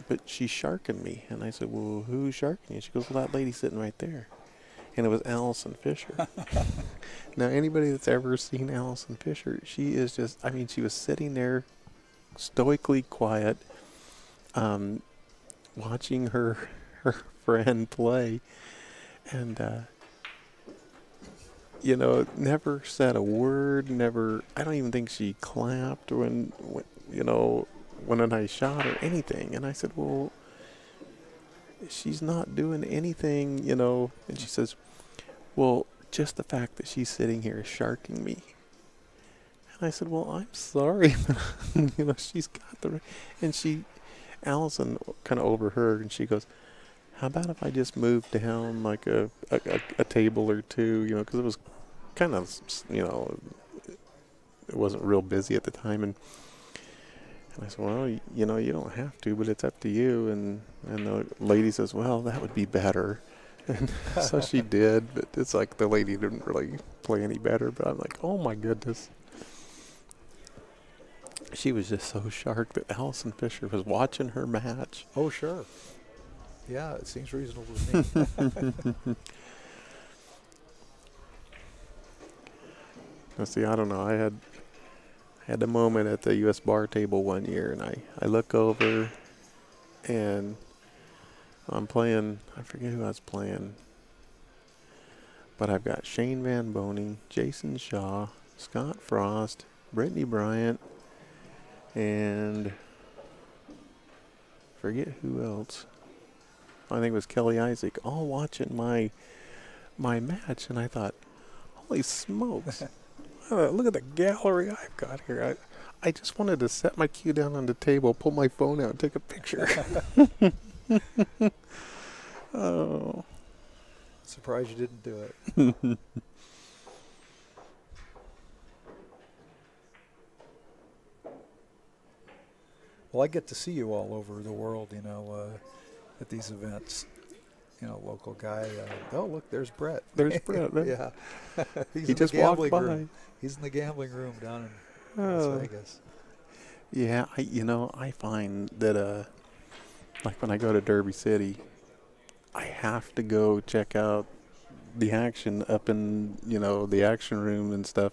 but she's sharking me. And I said, well, who's sharking you? She goes, well, that lady sitting right there. And it was Allison Fisher. Now, anybody that's ever seen Allison Fisher, she is just, I mean, she was sitting there stoically quiet, watching her friend play. And, you know, never said a word, never, I don't even think she clapped when you know, when a nice shot or anything. And I said, well, she's not doing anything, you know. And she says, well, just the fact that she's sitting here is sharking me. And I said, well, I'm sorry. You know, she's got the, and Allison kind of overheard, and she goes, how about if I just move down like a table or two, you know, because it was kind of, you know, it wasn't real busy at the time. And I said, well, you know, you don't have to, but it's up to you. And the lady says, well, that would be better. And so she did, but it's like the lady didn't really play any better. But I'm like, oh my goodness. She was just so sharp that Allison Fisher was watching her match. Oh, sure. Yeah, it seems reasonable to me. Now, see, I don't know. I had a moment at the U.S. bar table one year, and I look over, and I'm playing, I forget who I was playing, but I've got Shane Van Boning, Jason Shaw, Scott Frost, Brittany Bryant, and forget who else. I think it was Kelly Isaac, all watching my match, and I thought, holy smokes. Look at the gallery I've got here. I just wanted to set my cue down on the table, pull my phone out, and take a picture. Oh. Surprised you didn't do it. Well, I get to see you all over the world, you know, at these events. You know, local guy. Oh, look, there's Brett. There's Brett. Right? Yeah. He just walked by. Room. He's in the gambling room down in Las Vegas. Yeah, I find that, like when I go to Derby City, I have to go check out the action up in, you know, the action room and stuff.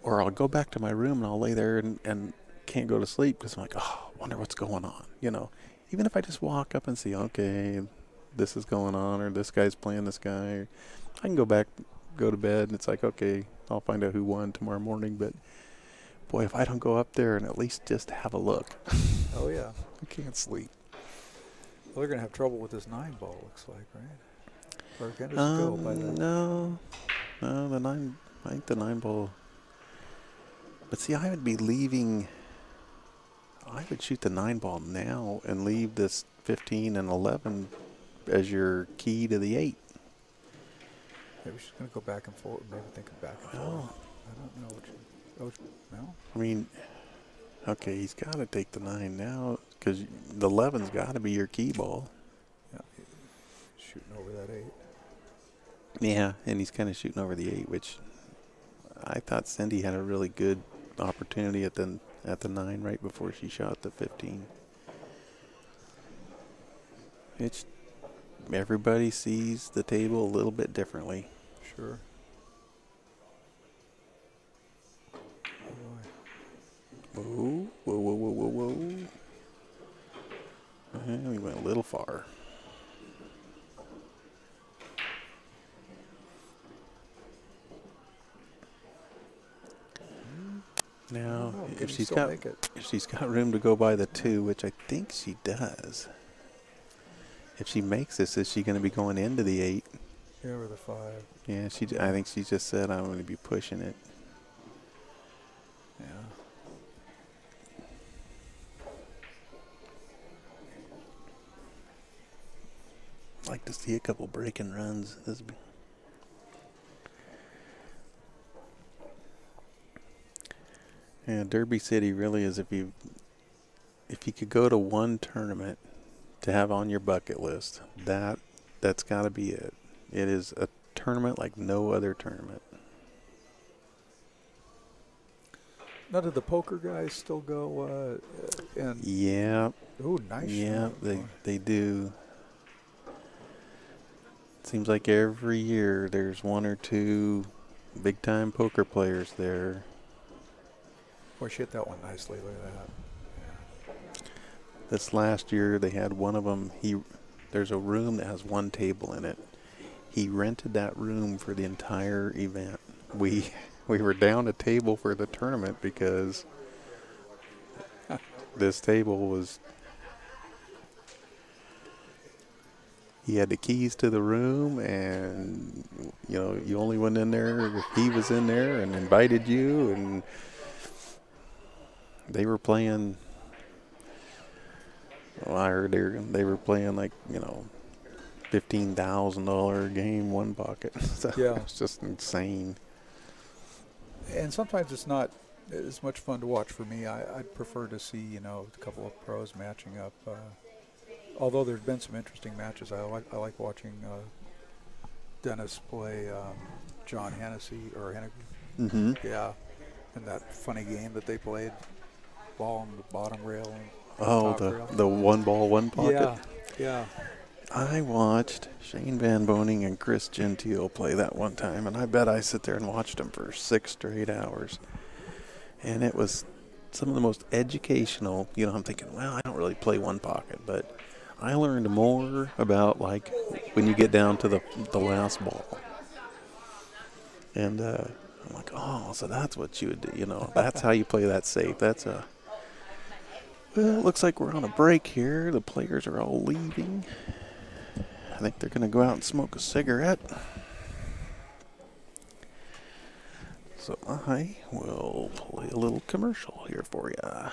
Or I'll go back to my room and I'll lay there and can't go to sleep because I'm like, oh, I wonder what's going on, you know. Even if I just walk up and see, okay, this is going on, or this guy's playing this guy, or I can go back, go to bed, and it's like, okay, I'll find out who won tomorrow morning. But boy, if I don't go up there and at least just have a look, oh yeah, I can't sleep. Well, they're gonna have trouble with this 9-ball, looks like, right? Or can it go by then? No, I think the 9-ball. But see, I would be leaving. I would shoot the 9-ball now and leave this 15 and 11 as your key to the 8. Maybe she's going to go back and forth. Maybe thinking back and forth. I don't know. No? I mean, okay, he's got to take the 9 now because the 11's got to be your key ball. Yeah, shooting over that 8. Yeah, and he's kind of shooting over the 8, which I thought Cindy had a really good opportunity at the 9 right before she shot the 15. It's everybody sees the table a little bit differently. Sure. Whoa, whoa, whoa, whoa, whoa, whoa. And we went a little far. Now, Oh, if can he she's still got make it? if she's got room to go by the 2, which I think she does. If she makes this, is she going to be going into the 8? Yeah, or the 5. Yeah, I think she just said I'm going to be pushing it. Yeah. I'd like to see a couple breaking runs. Yeah, Derby City really is if you could go to one tournament to have on your bucket list, that's got to be it. It is a tournament like no other tournament. Now, do the poker guys still go? And Yeah, oh, nice. yeah, shot. they do. Seems like every year there's one or two big time poker players there. Boy, she hit that one nicely. Look at that. This last year they had one of them. There's a room that has one table in it. He rented that room for the entire event. We were down a table for the tournament because this table was. He had the keys to the room, and you only went in there if he was in there and invited you, and they were playing. Well, I heard they were playing like $15,000 game one pocket. So Yeah. it's just insane. And sometimes it's not as much fun to watch for me. I'd prefer to see a couple of pros matching up. Although there's been some interesting matches, I like watching Dennis play John Hennessy or Hennigan. Mm-hmm. Yeah, and that funny game that they played, ball on the bottom rail and Oh, top rail. the one ball, one pocket. Yeah, yeah. I watched Shane Van Boning and Chris Gentile play that one time, and I bet I sit there and watched them for 6 straight hours. And it was some of the most educational. I'm thinking, well, I don't really play one pocket, but I learned more about like when you get down to the last ball. And I'm like, oh, so that's what you would do. That's how you play that safe. Well, it looks like we're on a break here. The players are all leaving. I think they're going to go out and smoke a cigarette. So I will play a little commercial here for you.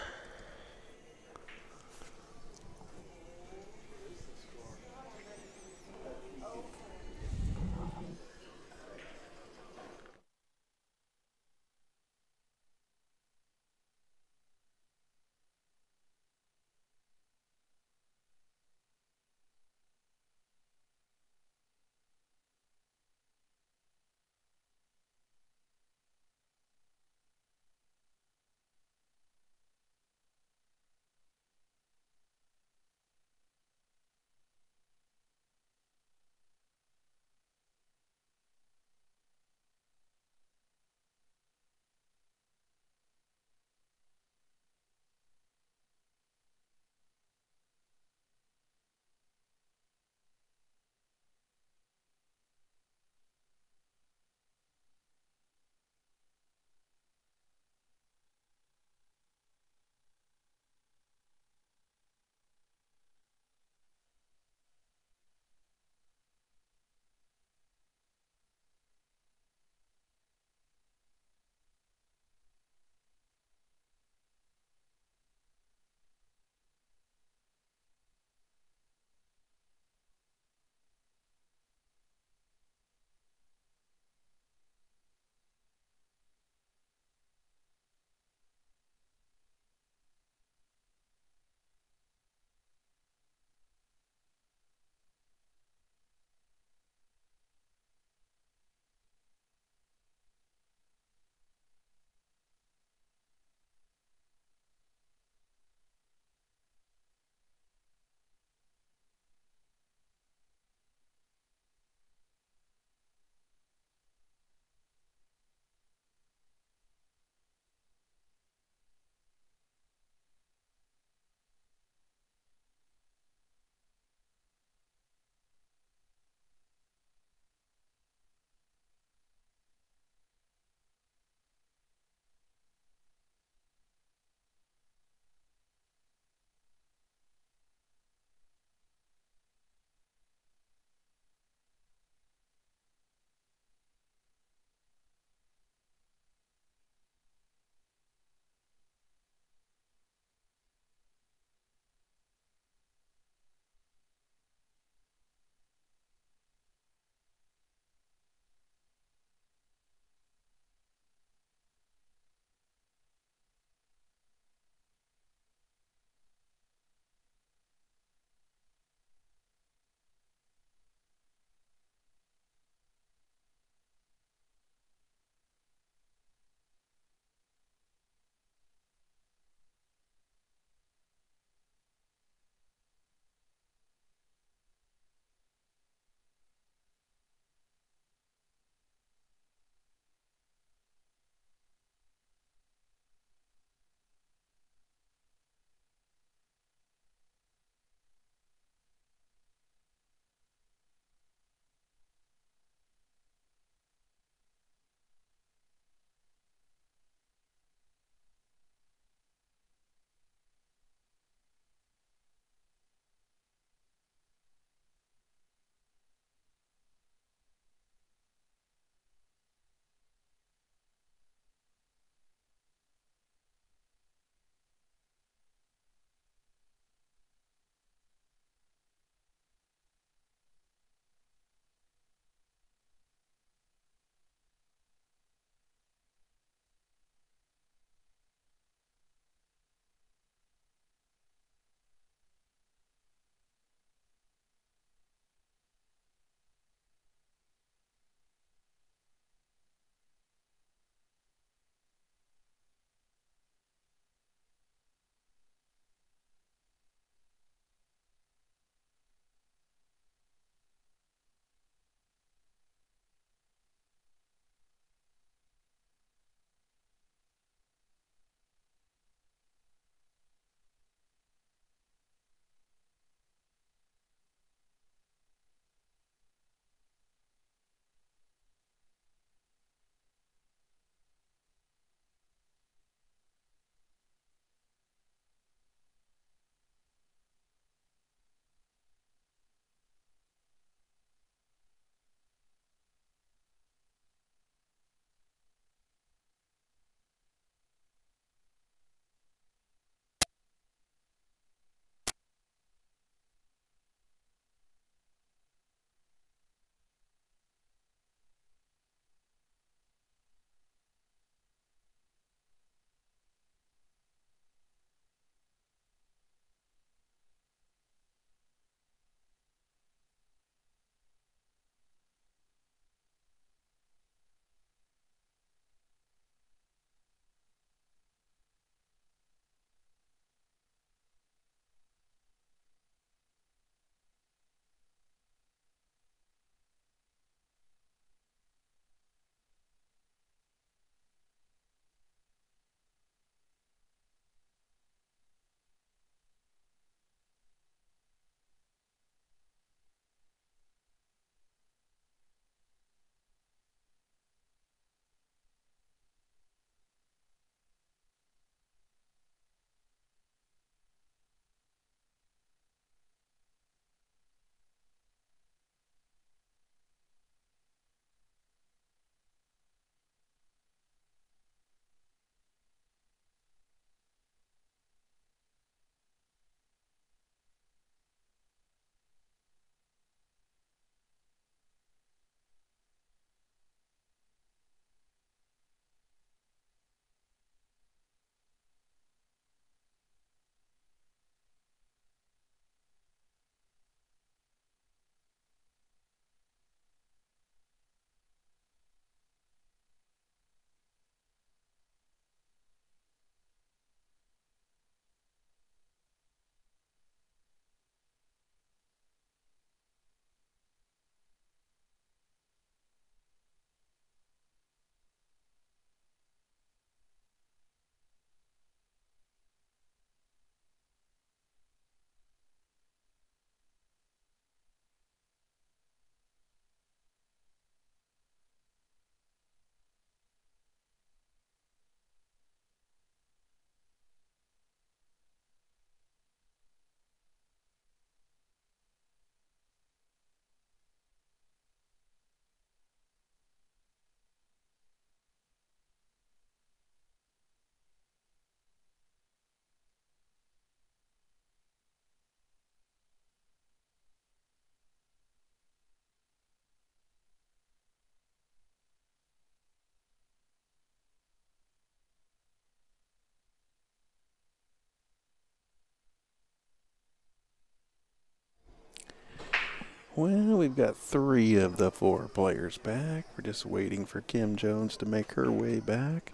Well, we've got 3 of the 4 players back. We're just waiting for Kim Jones to make her way back.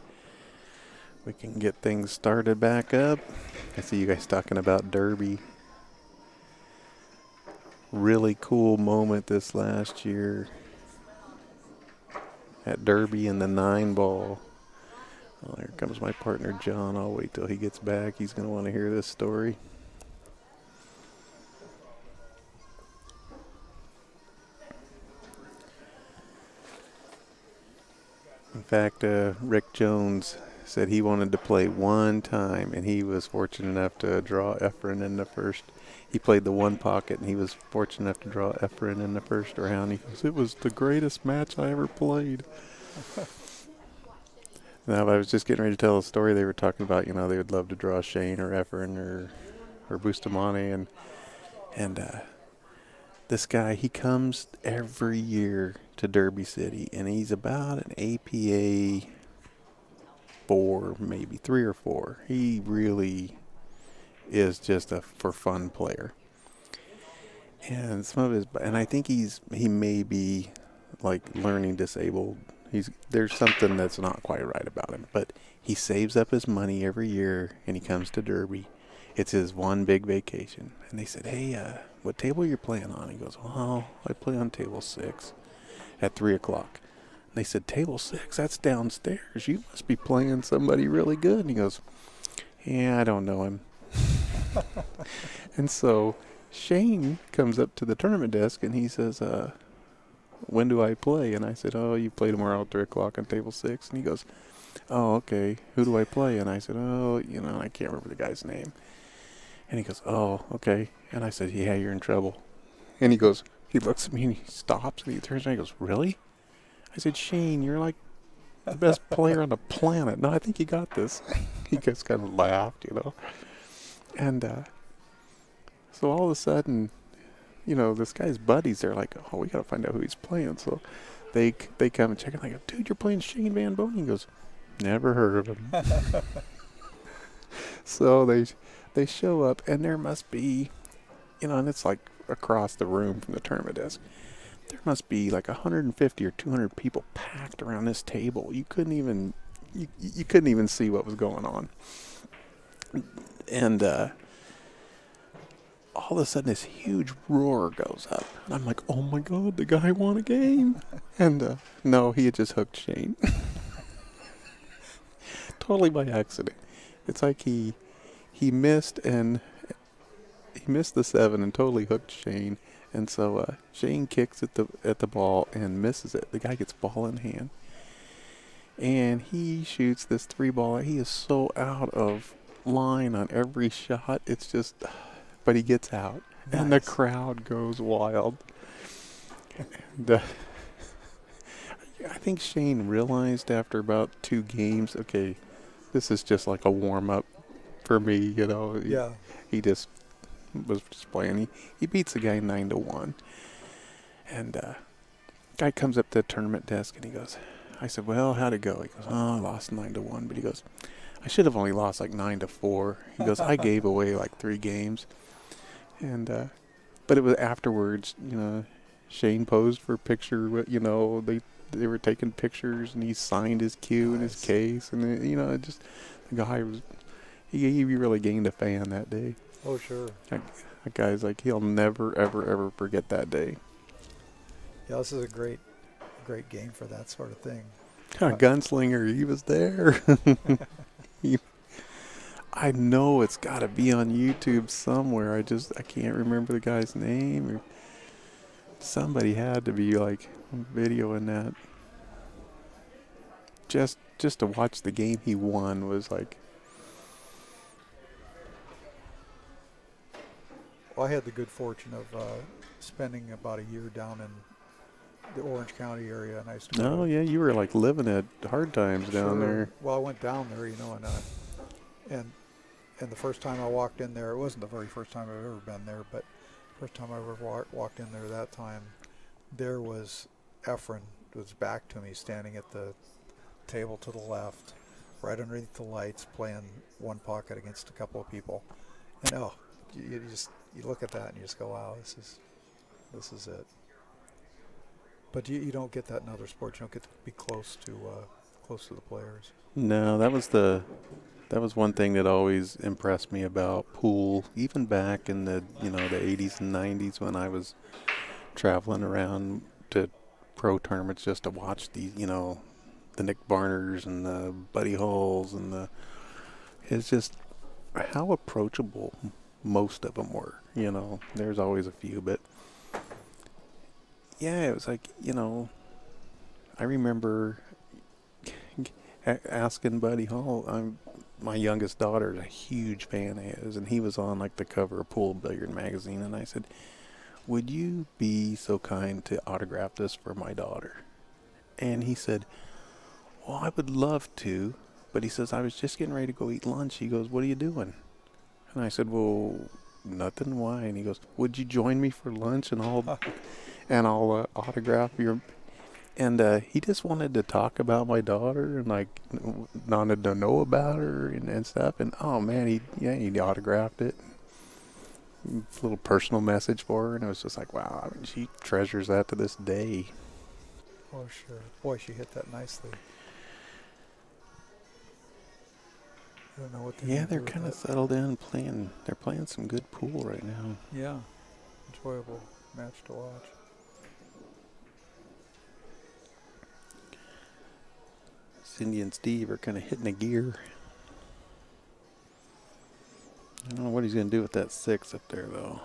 We can get things started back up. I see you guys talking about Derby. Really cool moment this last year at Derby in the 9-ball. Well, here comes my partner John. I'll wait till he gets back. He's going to want to hear this story. In fact, Rick Jones said he wanted to play one time, and he was fortunate enough to draw Efren in the first. He played the one pocket, and he was fortunate enough to draw Efren in the first round. He goes, "It was the greatest match I ever played." Now, I was just getting ready to tell a story. They were talking about, they would love to draw Shane or Efren or Bustamante, and this guy, he comes every year to Derby City, and he's about an APA 4, maybe 3 or 4. He really is just a for fun player. And and I think he may be like learning disabled. There's something that's not quite right about him, but he saves up his money every year and he comes to Derby. It's his one big vacation. And they said, "Hey, what table are you playing on?" He goes, "Oh, I play on table 6 at 3 o'clock. They said, "Table 6, that's downstairs. You must be playing somebody really good." And he goes, "Yeah, I don't know him." And so Shane comes up to the tournament desk and he says, "When do I play?" And I said, "Oh, you play tomorrow at 3 o'clock on table 6. And he goes, "Oh, okay. Who do I play?" And I said, "Oh, I can't remember the guy's name." And he goes, "Oh, okay." And I said, "Yeah, you're in trouble." And he looks at me and he stops and he turns and he goes, "Really?" I said, "Shane, you're like the best player on the planet. No, I think you got this." He just kind of laughed, And so all of a sudden, this guy's buddies, they're like, "Oh, we got to find out who he's playing." So they come and check it. I go, "Dude, you're playing Shane Van Bonen?" He goes, "Never heard of him." So they show up, and there must be, and it's like across the room from the tournament desk. There must be like 150 or 200 people packed around this table. You couldn't even see what was going on. And all of a sudden, this huge roar goes up, and I'm like, "Oh my God, the guy won a game!" And no, he had just hooked Shane, totally by accident. It's like he missed the 7 and totally hooked Shane. And so Shane kicks at the ball and misses it. The guy gets ball in hand, and he shoots this 3-ball. He is so out of line on every shot. It's just, but he gets out, nice. And the crowd goes wild. And I think Shane realized after about 2 games, okay, this is just like a warm up for me. Yeah. He just was just playing. He beats the guy 9-1, and guy comes up to the tournament desk and he goes, I said, "Well, how'd it go?" He goes, "Oh, I lost 9-1," but he goes, "I should have only lost like 9-4." He goes, "I gave away like 3 games," and but it was afterwards. Shane posed for a picture. They were taking pictures, and he signed his cue in his case, and it just the guy was he really gained a fan that day. Oh, sure. That guy's like, he'll never, ever, ever forget that day. Yeah, this is a great game for that sort of thing. Gunslinger, he was there. I know it's got to be on YouTube somewhere. I can't remember the guy's name. Or somebody had to be like videoing that. Just to watch the game he won was like. Well, I had the good fortune of spending about a year down in the Orange County area, and I used to. Oh yeah, you were like living at hard times down there. Well, I went down there, and the first time I walked in there, it wasn't the very first time I've ever been there, but first time I ever walked in there that time, there was Efren was back to me, standing at the table to the left, right underneath the lights, playing one pocket against a couple of people, and you look at that and you just go, wow, this is This is it. But you don't get that in other sports. You don't get to be close to the players. No, that was one thing that always impressed me about pool, even back in the the 80s and 90s when I was traveling around to pro tournaments just to watch these, the Nick Barners and the Buddy Hulls and it's just how approachable most of them were. There's always a few, but yeah, it was like, I remember asking Buddy Hall. My youngest daughter is a huge fan of his, and he was on like the cover of Pool Billiard magazine, and I said, "Would you be so kind to autograph this for my daughter?" And he said, "Well, I would love to," but he says, "I was just getting ready to go eat lunch." He goes, "What are you doing?" And I said, "Well, nothing. Why?" And he goes, "Would you join me for lunch and I'll autograph your?" And he just wanted to talk about my daughter and like wanted to know about her and stuff. And oh man, he autographed it. A little personal message for her, and it was just like, wow. I mean, she treasures that to this day. Oh sure, boy, she hit that nicely. I don't know what they're They're kind of settled in playing. They're playing some good pool right now. Yeah, enjoyable match to watch. Cindy and Steve are kind of hitting a gear. I don't know what he's going to do with that 6 up there, though.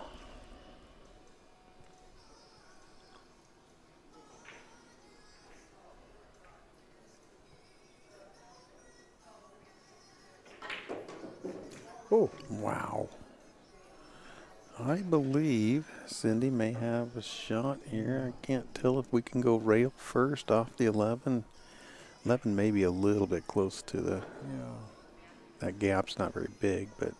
Oh, wow. I believe Cindy may have a shot here. I can't tell if we can go rail first off the 11. 11 may be a little bit close to the... yeah. That gap's not very big, but...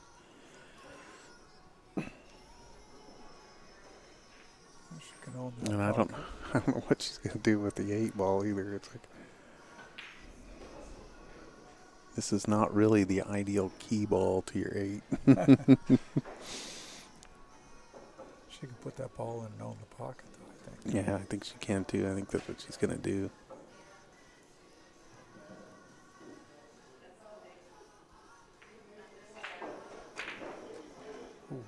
She can own that And I don't know what she's going to do with the 8 ball either. It's like... This is not really the ideal key ball to your 8. She can put that ball in and own the pocket, though, I think. Yeah, I think she can too. I think that's what she's going to do. Ooh,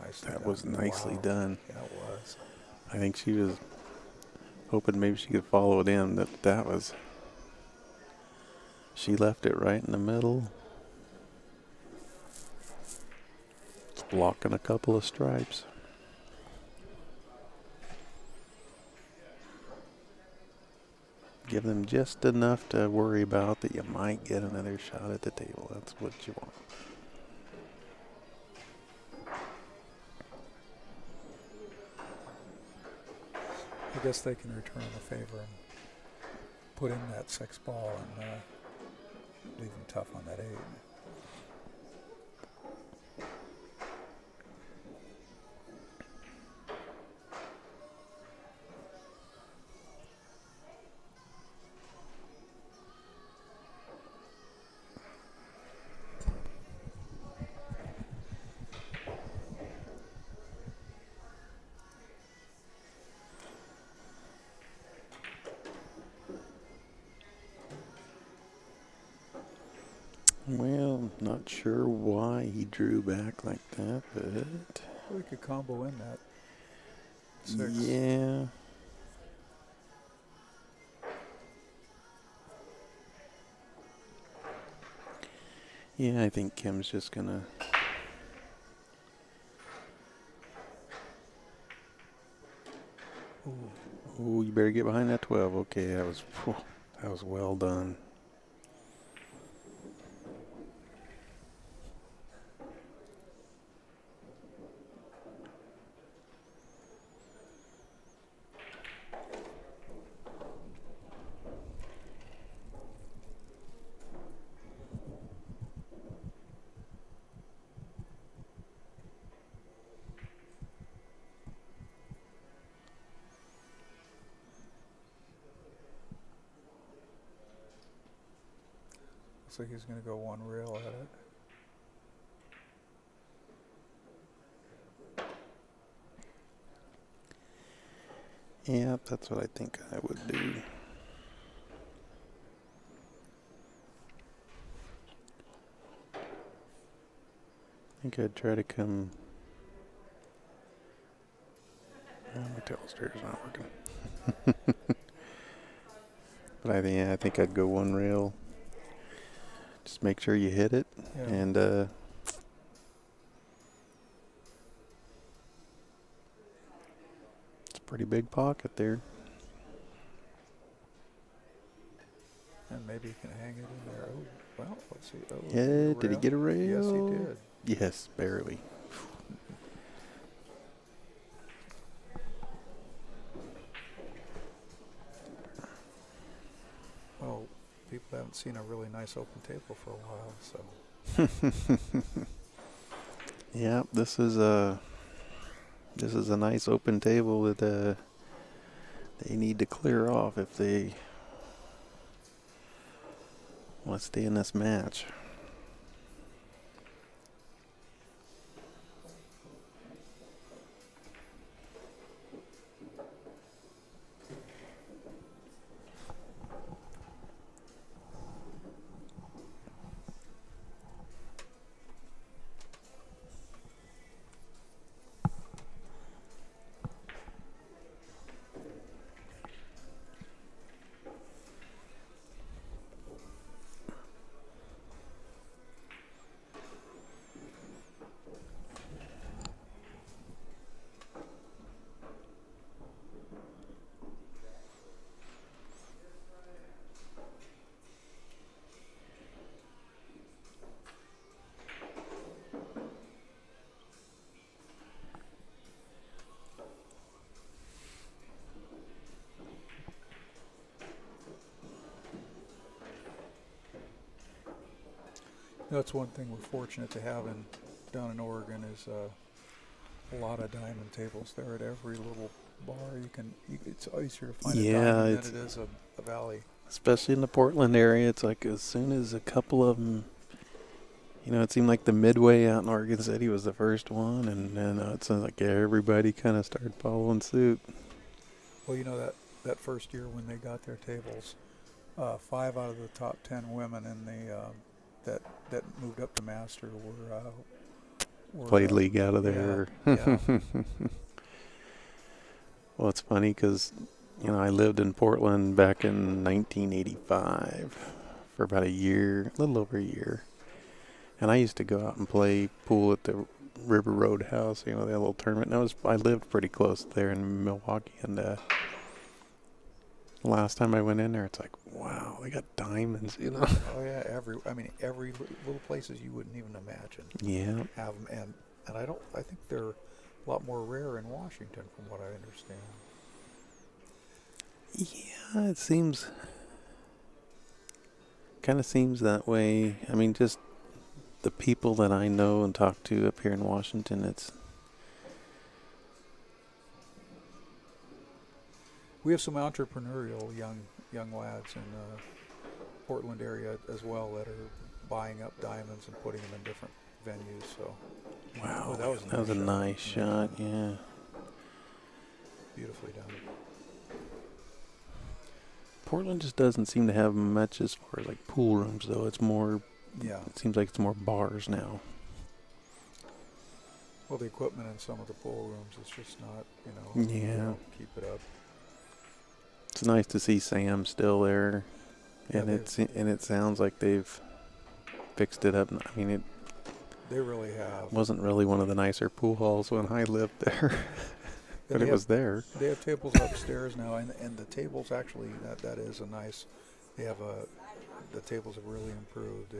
nicely That done. was nicely Wow. done. Yeah, it was. I think she was hoping maybe she could follow it in. That was... She left it right in the middle. It's blocking a couple of stripes. Give them just enough to worry about that you might get another shot at the table. That's what you want. I guess they can return the favor and put in that 6 ball and leave them tough on that 8. Well, not sure why he drew back like that, but... We could combo in that 6. Yeah. Yeah, I think Kim's just gonna... Ooh, you better get behind that 12. Okay, that was well done. Looks like he's going to go 1 reel at it. Yeah, that's what I think I would do. I think I'd try to come. My telestrator's not working. But I think I'd go one rail. Just make sure you hit it, Yeah. and it's a pretty big pocket there. And maybe you can hang it in there. Oh, well, let's see. Oh, Yeah, did he get a rail? Yes, he did. Yes, barely. Well, people haven't seen a really nice open table for a while, so. Yeah, this is a nice open table that they need to clear off if they want to stay in this match. That's one thing we're fortunate to have down in Oregon is a lot of diamond tables there at every little bar. It's easier to find a diamond than it is a valley. Especially in the Portland area, it's like as soon as a couple of them, it seemed like the Midway out in Oregon City was the first one, and then it sounds like everybody kind of started following suit. Well, that first year when they got their tables, 5 out of the top 10 women in the that moved up to master were Played league out of there. Yeah. Well, it's funny because, I lived in Portland back in 1985 for about a little over a year. And I used to go out and play pool at the River Road House, that little tournament. And I lived pretty close there in Milwaukee. And the last time I went in there, it's like, wow, they got diamonds, Oh yeah, every little places you wouldn't even imagine. Yeah. Have them, and I think they're a lot more rare in Washington, from what I understand. Yeah, it kind of seems that way. I mean, just the people that I know and talk to up here in Washington, We have some entrepreneurial young lads in the Portland area as well that are buying up diamonds and putting them in different venues. So, wow, that was a nice shot. Yeah, beautifully done. Portland just doesn't seem to have much as far as like pool rooms, though. It's more. Yeah. It seems like it's more bars now. Well, the equipment in some of the pool rooms is just not, Yeah. They don't keep it up. It's nice to see Sam still there, and it sounds like they've fixed it up. I mean, They really have. Wasn't really one of the nicer pool halls when I lived there, but it was there. They have tables upstairs now, and the tables actually that is a nice. They have the tables have really improved.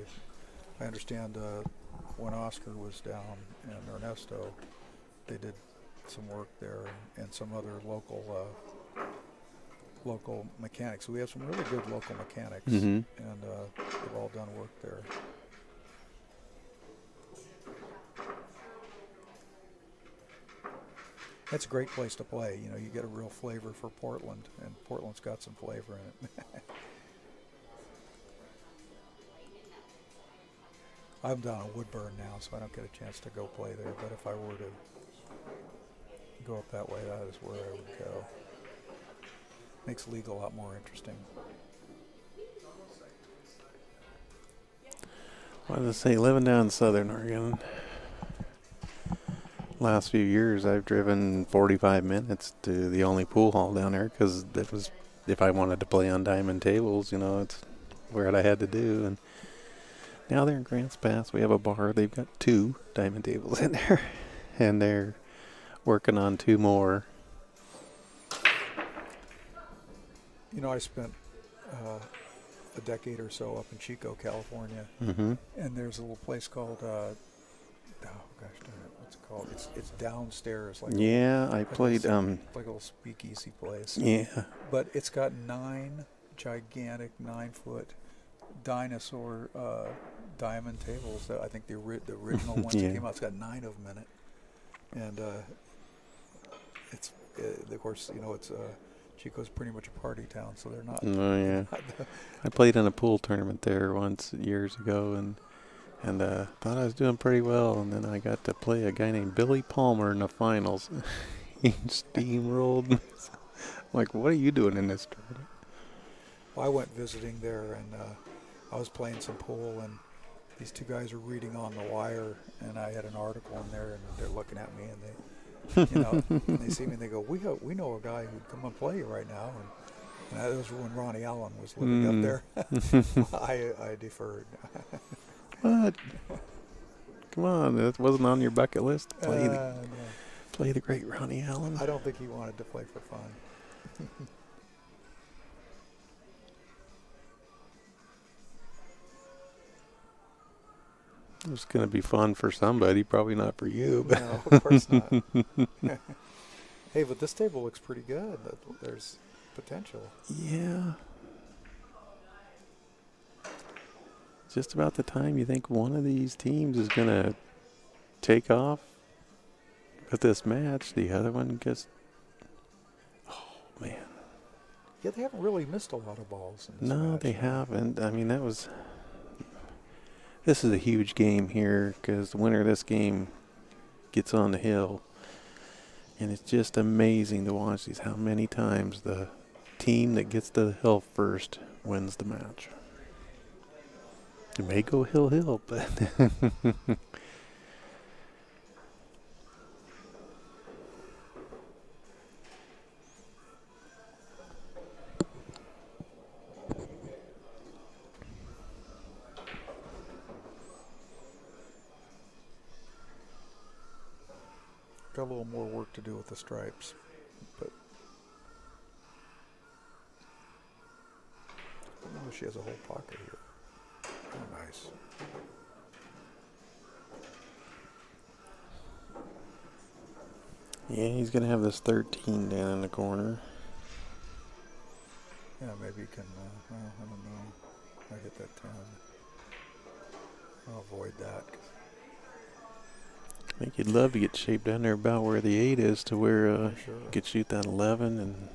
I understand when Oscar was down and Ernesto, they did some work there, and some other local mechanics. So we have some really good local mechanics, and they've all done work there. It's a great place to play. You get a real flavor for Portland, and Portland's got some flavor in it. I'm down in Woodburn now, so I don't get a chance to go play there. But if I were to go up that way, that is where I would go. makes league a lot more interesting. What did I say? Living down in Southern Oregon, last few years I've driven 45 minutes to the only pool hall down there because that was, if I wanted to play on diamond tables, you know, it's what I had to do. And now they're in Grants Pass. We have a bar. They've got 2 diamond tables in there, and they're working on 2 more. You know, I spent a decade or so up in Chico, California, Mm-hmm. and there's a little place called oh gosh darn it, what's it called? It's downstairs, like Yeah, I like played. like a little speakeasy place. Yeah. But it's got 9 gigantic 9-foot dinosaur diamond tables. That I think the original ones Yeah. that came out. It's got 9 of them in it, and it's of course, you know, it's Chico's pretty much a party town, so they're not. Oh yeah. I played in a pool tournament there once years ago, and thought I was doing pretty well, and then I got to play a guy named Billy Palmer in the finals. He steamrolled me. Like, what are you doing in this tournament? Well, I went visiting there, and I was playing some pool, and these 2 guys were reading on the wire, and I had an article in there, and they're looking at me, and they, you know, and they see me, and they go, "We know a guy who'd come and play right now," and that was when Ronnie Allen was living up there. I deferred. What? Come on, that wasn't on your bucket list. No. Play the great Ronnie Allen. I don't think he wanted to play for fun. It was going to be fun for somebody, probably not for you. But No, of course not. Hey, but this table looks pretty good. There's potential. yeah. Just about the time you think one of these teams is going to take off with this match, the other one gets... Oh, man. Yeah, they haven't really missed a lot of balls in this No, match. they haven't. I mean, this is a huge game here because the winner of this game gets on the hill. And it's just amazing to watch these, how many times the team that gets to the hill first wins the match. It may go hill, but... Got a little more work to do with the stripes, but oh, she has a whole pocket here. Oh, nice. Yeah, he's going to have this 13 down in the corner. Yeah, maybe you can, well, I don't know. I hit that 10. I'll avoid that. I think you'd love to get shaped down there about where the 8 is to where Sure. you could shoot that 11 and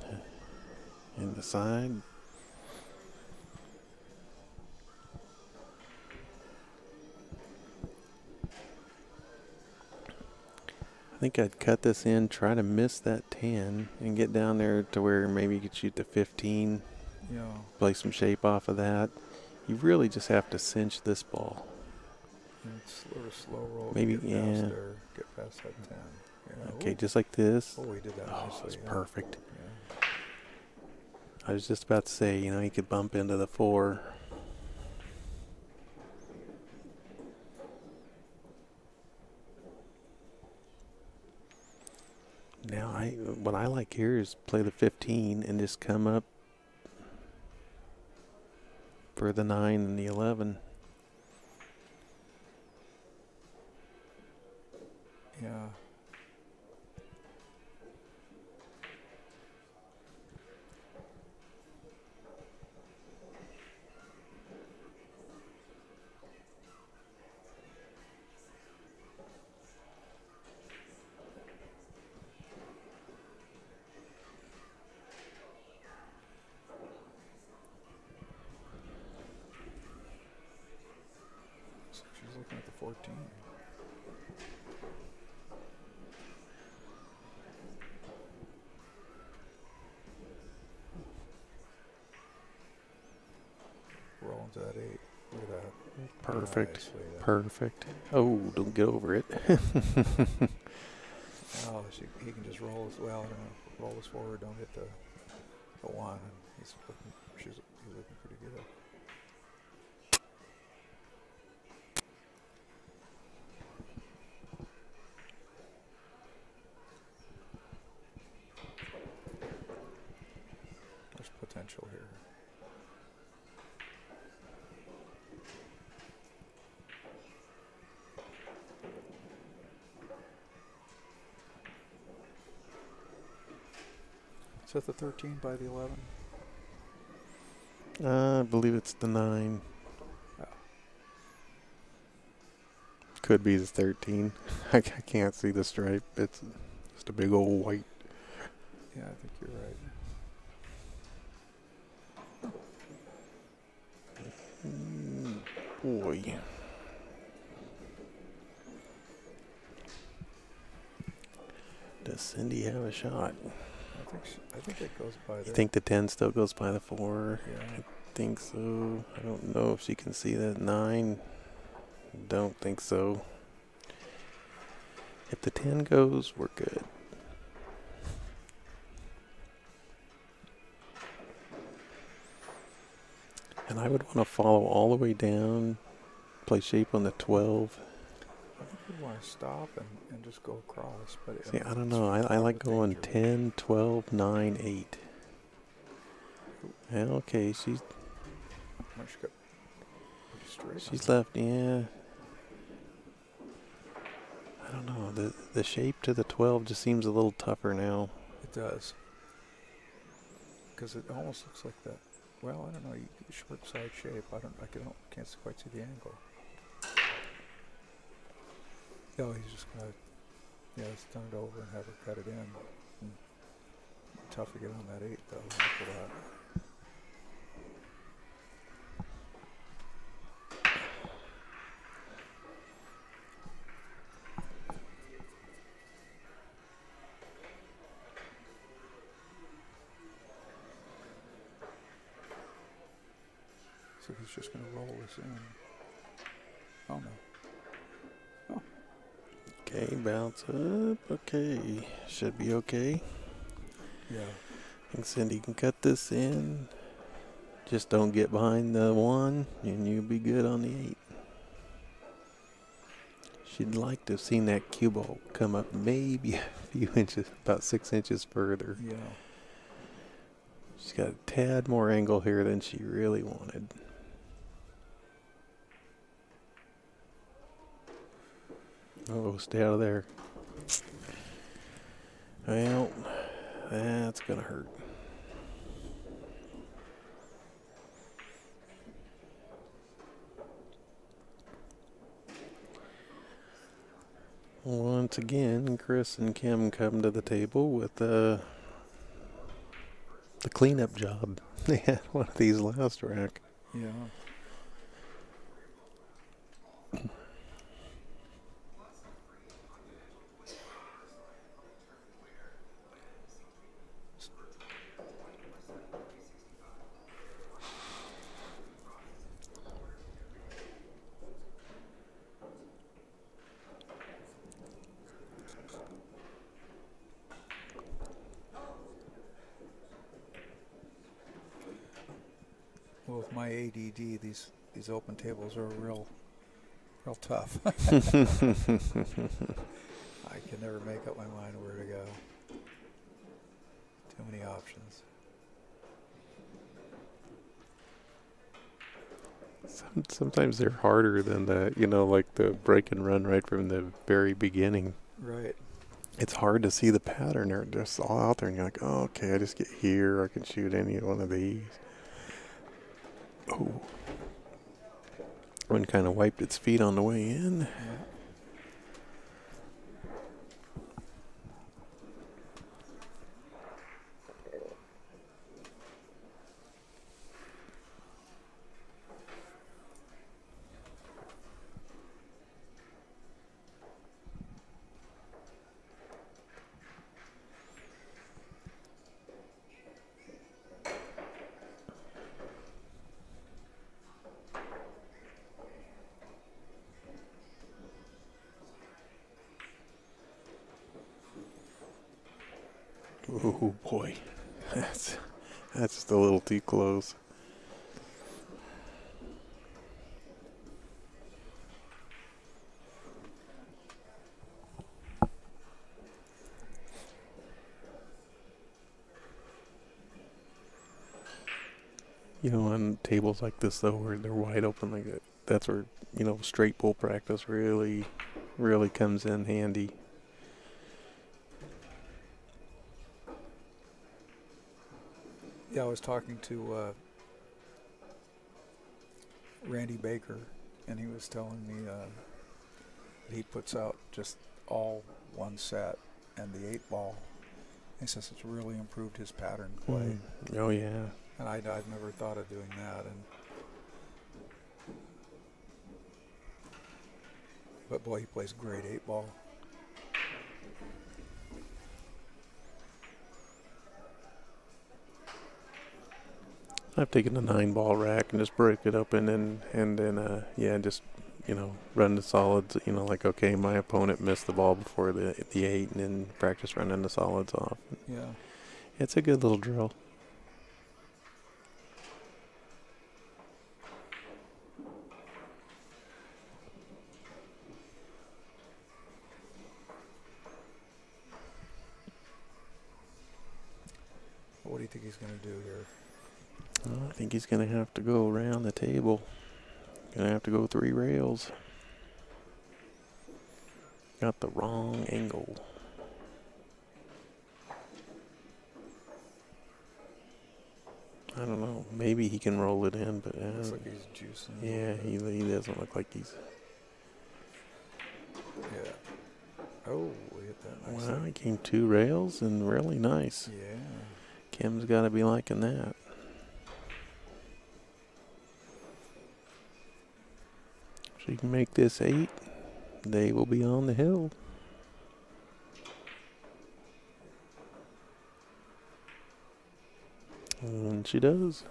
in the side. I think I'd cut this in, try to miss that 10, and get down there to where maybe you could shoot the 15, Yeah. play some shape off of that. You really just have to cinch this ball. It's sort of slow roll. Maybe, get yeah. past there, get past that 10. Yeah. Okay, Ooh. just like this. Oh, he did that Oh, nicely. it's yeah. perfect. Yeah. I was just about to say, you know, he could bump into the 4. Now, what I like here is play the 15 and just come up for the 9 and the 11. Yeah. So she's looking at the 14. to that 8. Look at that. Perfect. Nicely done. Perfect. Oh, don't get over it. Oh, he can just roll this. Well, I don't know. Roll this forward. Don't hit the 1. And he's looking pretty good. There's potential here. Is that the 13 by the 11? I believe it's the 9. Oh. Could be the 13. I can't see the stripe. It's just a big old white. Yeah, I think you're right. Boy. Does Cindy have a shot? I think it goes by there. You think the 10 still goes by the 4? Yeah. I think so. I don't know if she can see that 9. Don't think so. If the 10 goes, we're good. And I would want to follow all the way down, play shape on the 12. I think we want to stop and just go across. But See, I don't know. I like going 10, 12, 9, 8. Yeah, okay, she's left, yeah. I don't know. The shape to the 12 just seems a little tougher now. It does. Because it almost looks like that. Well, I don't know. Short side shape. Can't quite see the angle. No, he's just gonna. Yeah, let's turn it over and have her cut it in. Tough to get on that 8 though. After that. So he's just going to roll this in. Oh, no. Oh. Okay, bounce up. Okay, should be okay. Yeah. I think Cindy can cut this in. Just don't get behind the 1, and you'll be good on the 8. She'd like to have seen that cue ball come up maybe a few inches, about 6 inches further. Yeah. She's got a tad more angle here than she really wanted. Oh, stay out of there. Well, that's going to hurt. Once again, Chris and Kim come to the table with the cleanup job. They had one of these last rack. Yeah. Well, with my ADD, these open tables are real tough. I can never make up my mind where to go. Too many options. Sometimes they're harder than the, like the break and run right from the very beginning. Right. It's hard to see the pattern. They're just all out there, and you're like, oh, okay, I just get here. I can shoot any one of these. Oh. One kind of wiped its feet on the way in. Yeah. Oh boy, that's just a little too close. You know, on tables like this though, where they're wide open like that, that's where, you know, straight pull practice really comes in handy. Yeah, I was talking to Randy Baker, and he was telling me he puts out just all one set and the 8-ball. He says it's really improved his pattern play. Oh yeah. And I've never thought of doing that. But boy, he plays great 8-ball. I've taken a 9-ball rack and just break it open and then yeah, just, you know, run the solids. You know, like, okay, my opponent missed the ball before the 8, and then practice running the solids off. Yeah. It's a good little drill. What do you think he's going to do here? Well, I think he's going to have to go around the table. Going to have to go 3 rails. Got the wrong angle. I don't know. Maybe he can roll it in, but Looks like he's juicing. yeah, he doesn't look like he's. Yeah. Oh, we hit that nice. Wow, he came 2 rails and really nice. Yeah. Kim's got to be liking that. So you can make this 8. They will be on the hill. And she does.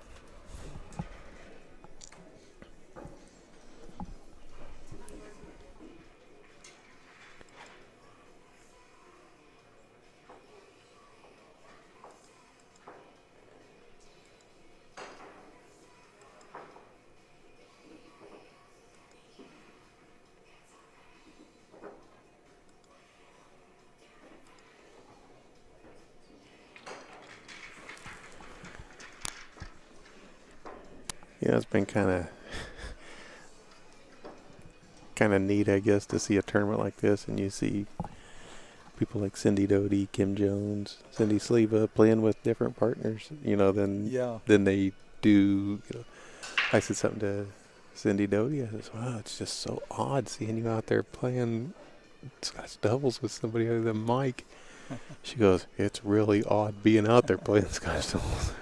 Yeah, it's been kind of neat, I guess, to see a tournament like this, and you see people like Cindy Doty, Kim Jones, Cindy Sliva playing with different partners, you know, than they do. You know, I said something to Cindy Doty. I said, "Wow, it's just so odd seeing you out there playing Scotch doubles with somebody other than Mike." She goes, "It's really odd being out there playing Scotch doubles."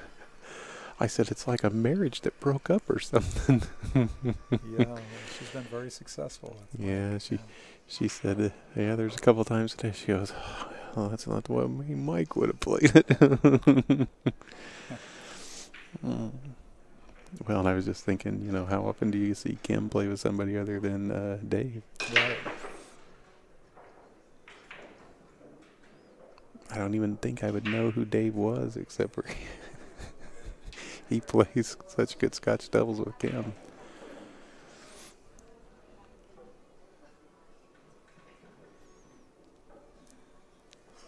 I said, "It's like a marriage that broke up or something." Yeah, she's been very successful. Yeah, she said, yeah, there's a couple times today she goes, "Oh, that's not the way me and Mike would have played it." Well, and I was just thinking, you know, how often do you see Kim play with somebody other than Dave? Right. I don't even think I would know who Dave was, except for he plays such good Scotch doubles with Kim.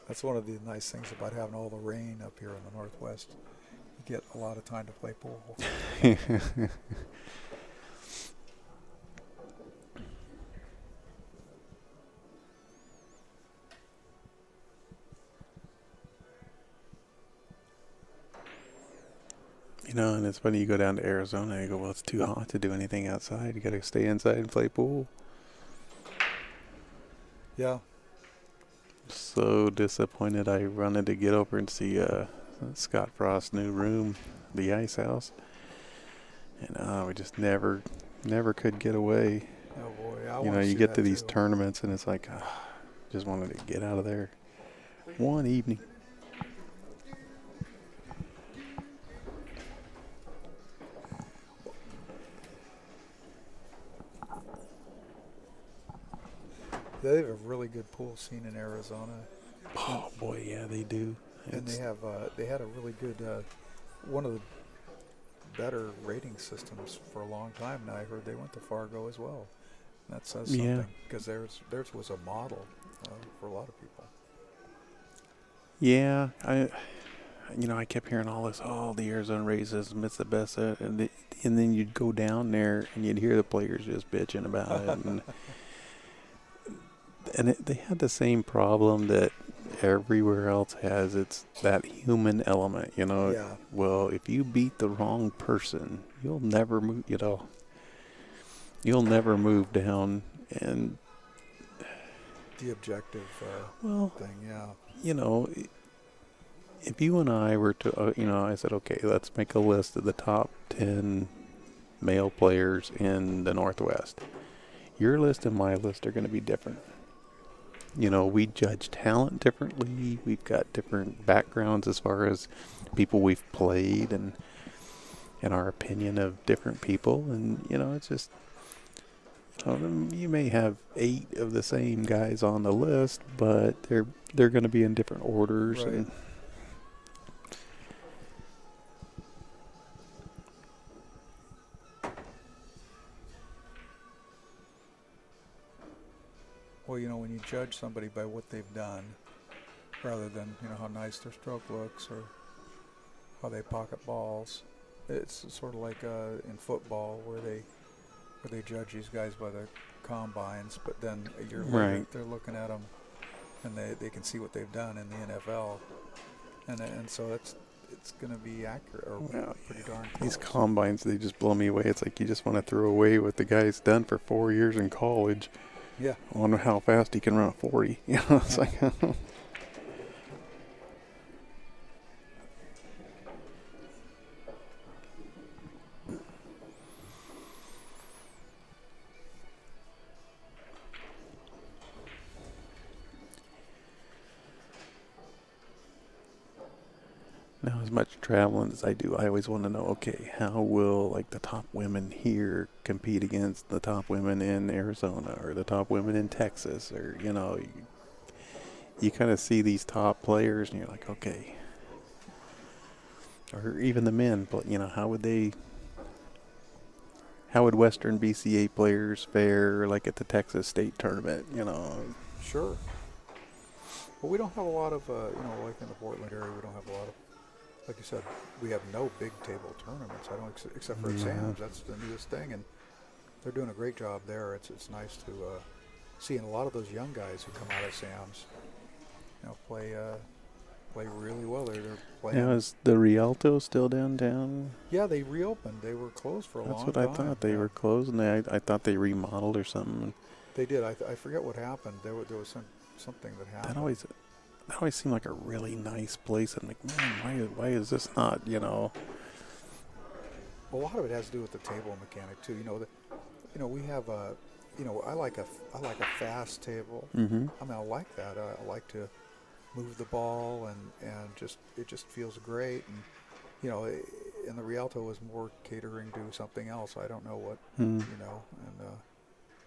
That's one of the nice things about having all the rain up here in the Northwest. You get a lot of time to play pool. You know, and it's funny, you go down to Arizona and you go, well, it's too hot to do anything outside. You got to stay inside and play pool. Yeah. So disappointed. I wanted to get over and see Scott Frost's new room, the ice house. And we just never could get away. Oh, boy. I You wanna know, you see get that to these too. tournaments and it's like, just wanted to get out of there one evening. They have a really good pool scene in Arizona. Oh boy, yeah, they do. And they have they had a really good one of the better rating systems for a long time. Now I heard they went to Fargo as well. And that says something because theirs was a model for a lot of people. Yeah, I kept hearing all this. Oh, the Arizona racism, it's the best, and then you'd go down there and you'd hear the players just bitching about it, and they had the same problem that everywhere else has. It's that human element, Yeah. Well, if you beat the wrong person, you'll never move. You'll never move down, and The objective well, thing, yeah. If you and I were to, I said, okay, let's make a list of the top 10 male players in the Northwest. Your list and my list are going to be different. We judge talent differently. We've got different backgrounds as far as people we've played and our opinion of different people. And, it's just, you may have 8 of the same guys on the list, but they're going to be in different orders. Right. And Well, when you judge somebody by what they've done, rather than how nice their stroke looks or how they pocket balls, it's sort of like in football where they judge these guys by their combines, but then a year later Right. they're looking at them and they can see what they've done in the NFL, and so it's going to be accurate or pretty darn close. These combines, they just blow me away. It's like you just want to throw away what the guy's done for 4 years in college. Yeah. I wonder how fast he can run a 40. It's like, now, as much traveling as I do, I always want to know, okay, how will like the top women here compete against the top women in Arizona or the top women in Texas, or you kind of see these top players and you're like, okay, or even the men, but how would Western BCA players fare like at the Texas State tournament? Sure. Well, we don't have a lot of like in the Portland area, we don't have a lot of. Like you said, we have no big table tournaments. I don't, except for Sam's. That's the newest thing, and they're doing a great job there. It's nice to see, and a lot of those young guys who come out of Sam's, play really well. They're playing. Now, is the Rialto still downtown? Yeah, they reopened. They were closed for a long time. That's what I thought. They were closed, and I thought they remodeled or something. They did. I forget what happened. There was something that happened. That always seemed like a really nice place. I'm like, man, why is this not, A lot of it has to do with the table mechanic too. We have I like a fast table. Mm-hmm. I mean, I like that. I like to move the ball and it just feels great. And and the Rialto was more catering to something else. I don't know what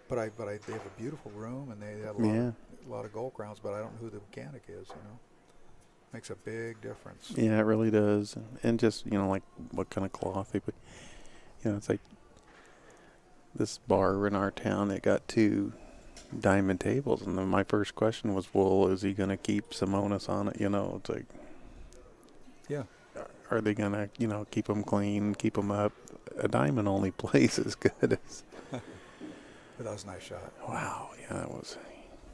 but they have a beautiful room and they have a lot of goal grounds, but I don't know who the mechanic is. Makes a big difference. Yeah, it really does. And just like what kind of cloth they put. It's like this bar in our town that got 2 diamond tables, and then my first question was, well, is he going to keep Simonis on it? It's like, yeah, are they going to keep them clean, keep them up? A diamond only plays as good as. But that was a nice shot. Wow, yeah,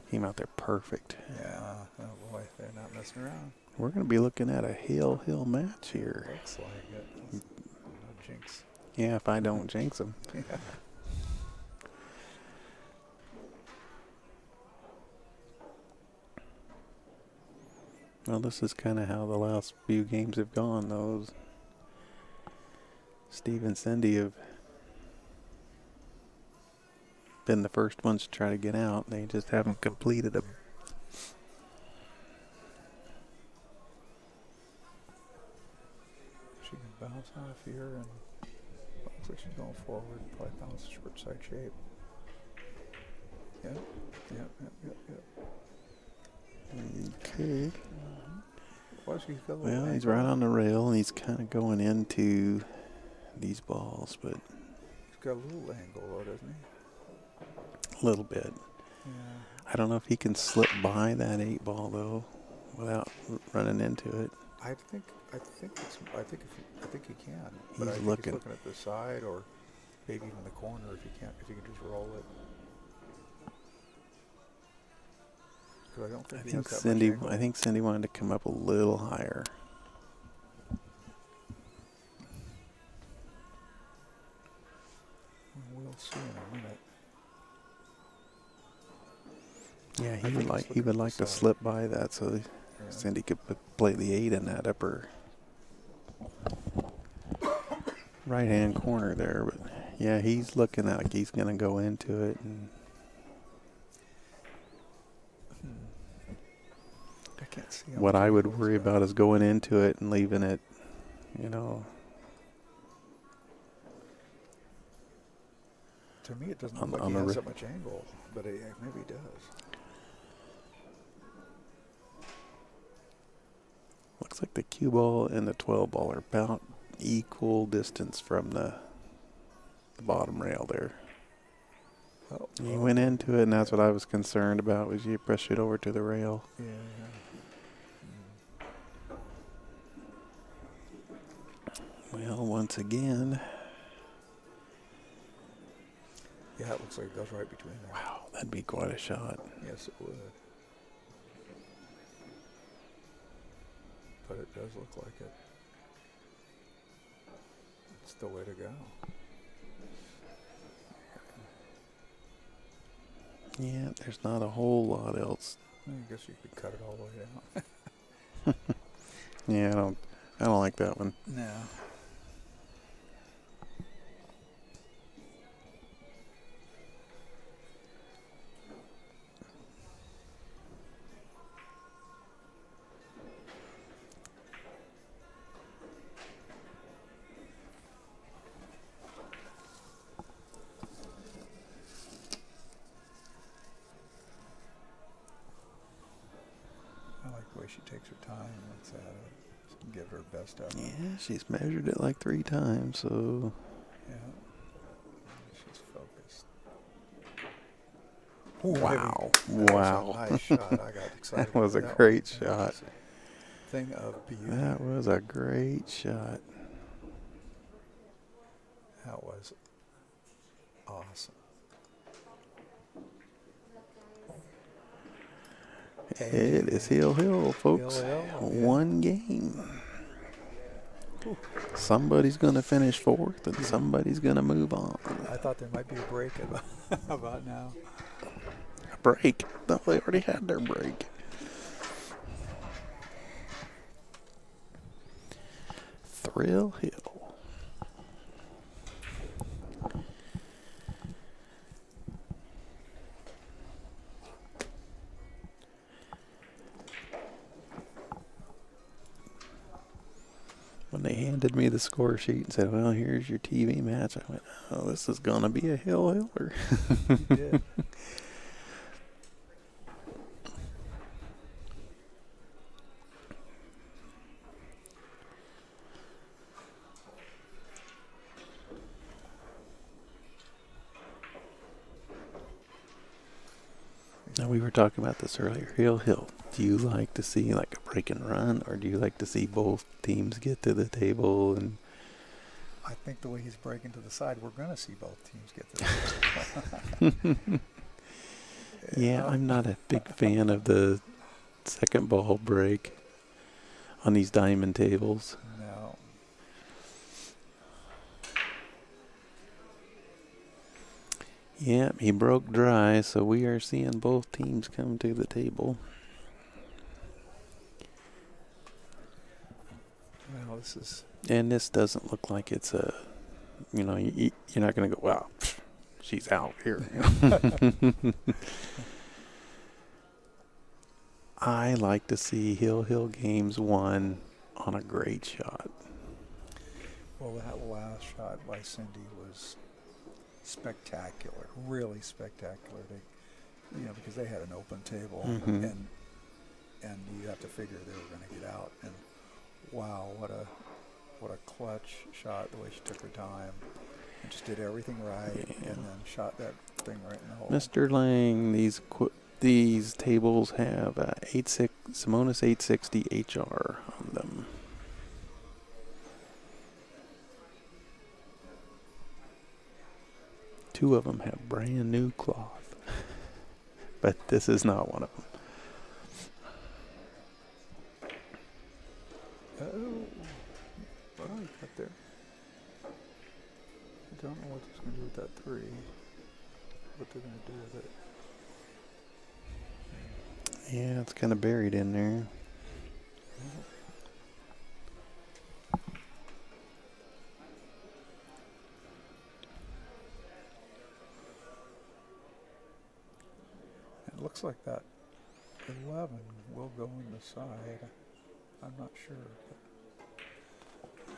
came out there perfect. Yeah, oh boy, they're not messing around. We're going to be looking at a hill match here. Looks like it. No jinx. Yeah, if I don't jinx them. Yeah. Well, this is kind of how the last few games have gone. Those Steve and Cindy have been the first ones to try to get out. They just haven't completed a. She can bounce off here and looks like she's going forward. Probably bounce short side shape. Yep. Okay. Was he's got a little Well, he's angle. right on the rail, and he's kind of going into these balls, but He's got a little angle, though, doesn't he? a little bit. Yeah. I don't know if he can slip by that 8-ball, though, without running into it. I think he can. But He's I think looking. he's looking at the side or maybe even the corner if he can just roll it. 'Cause I don't think he has that much angle. I think Cindy wanted to come up a little higher. We'll see in a minute. Yeah, I he think would he's like looking at the to side. slip by that so Yeah. Cindy could play the 8 in that upper right-hand corner there. But yeah, he's looking like he's going to go into it. And I can't see him. what I would worry about is going into it and leaving it, To me, it doesn't on- look like on he the has ri- that much angle, but maybe he does. looks like the cue ball and the 12 ball are about equal distance from the bottom rail there. Oh, He went into it, and that's what I was concerned about, was you push it over to the rail. Yeah. Well, once again, Yeah, it looks like it goes right between there. wow, that'd be quite a shot. Yes, it would. But it does look like it. It's the way to go. Yeah, there's not a whole lot else. I guess you could cut it all the way down. Yeah, I don't like that one. No. I like the way she takes her time and looks at it. She can give her best effort. Yeah, she's measured it like 3 times, so Yeah. She's focused. wow. That was a Wow. nice shot. I got excited. That was a about great one. That shot. was a thing of beauty. That was a great shot. That was awesome. It is Hill, folks. Hill, yeah. One game. Somebody's going to finish 4th, and somebody's going to move on. I thought there might be a break about now. A break? No, they already had their break. Thrill Hill. When they handed me the score sheet and said, well, here's your TV match, I went, oh, this is going to be a Hiller. You did. Now, we were talking about this earlier. Hill. Do you like to see like a break and run, or do you like to see both teams get to the table? And I think the way he's breaking to the side, we're going to see both teams get to the yeah, I'm not a big fan of the second ball break on these diamond tables. No. Yeah, he broke dry, so we are seeing both teams come to the table. Well, this is... And this doesn't look like it's a, you're not going to go, wow, she's out here. I like to see Hill games won on a great shot. Well, that last shot by Cindy was spectacular, really spectacular. Because they had an open table, Mhm. and you have to figure they were going to get out. And Wow, what a clutch shot, the way she took her time. And just did everything right, Yeah. and then shot that thing right in the hole. Mr. Lang, these tables have Simonis 860 HR on them. Two of them have brand new cloth, but this is not one of them. Oh, what do I got there? I don't know what he's going to do with that 3. What they're going to do with it. Yeah, it's kind of buried in there. It looks like that 11 will go in the side. I'm not sure.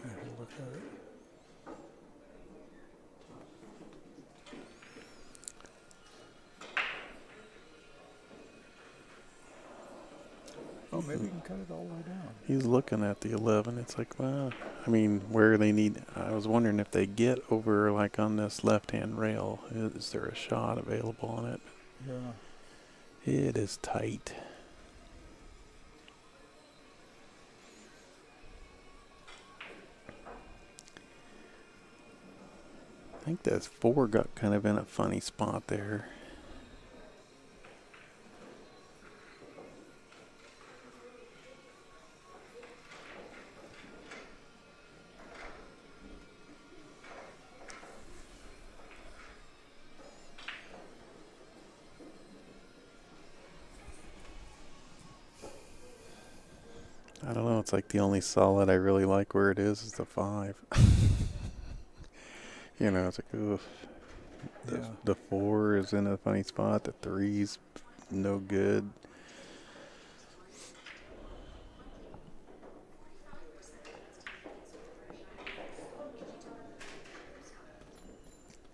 But look at it. Oh, maybe you can cut it all the way down. He's looking at the 11. It's like, well, I mean, where they need. I was wondering if they get over, like, on this left-hand rail. Is there a shot available on it? Yeah. It is tight. I think that 4 got kind of in a funny spot there. I don't know. It's like the only solid I really like where it is the 5. You know, it's like, oof. Yeah. The 4 is in a funny spot. The 3's no good.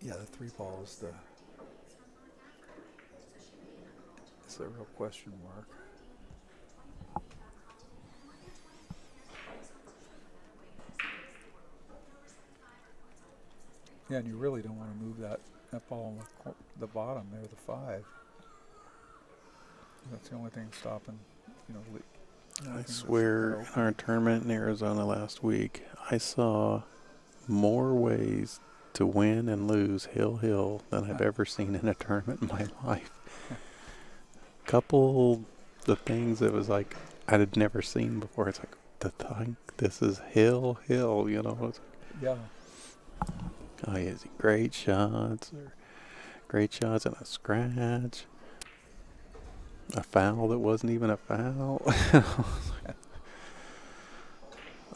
Yeah, the 3 ball is the real question mark. Yeah, and you really don't want to move that ball on the bottom there, the 5. That's the only thing stopping, I swear, in our tournament in Arizona last week, I saw more ways to win and lose hill than I've ever seen in a tournament in my life. Couple the things that was like I had never seen before. It's like this is hill, you know. It's like, yeah. Oh, yeah, great shots and a scratch. A foul that wasn't even a foul.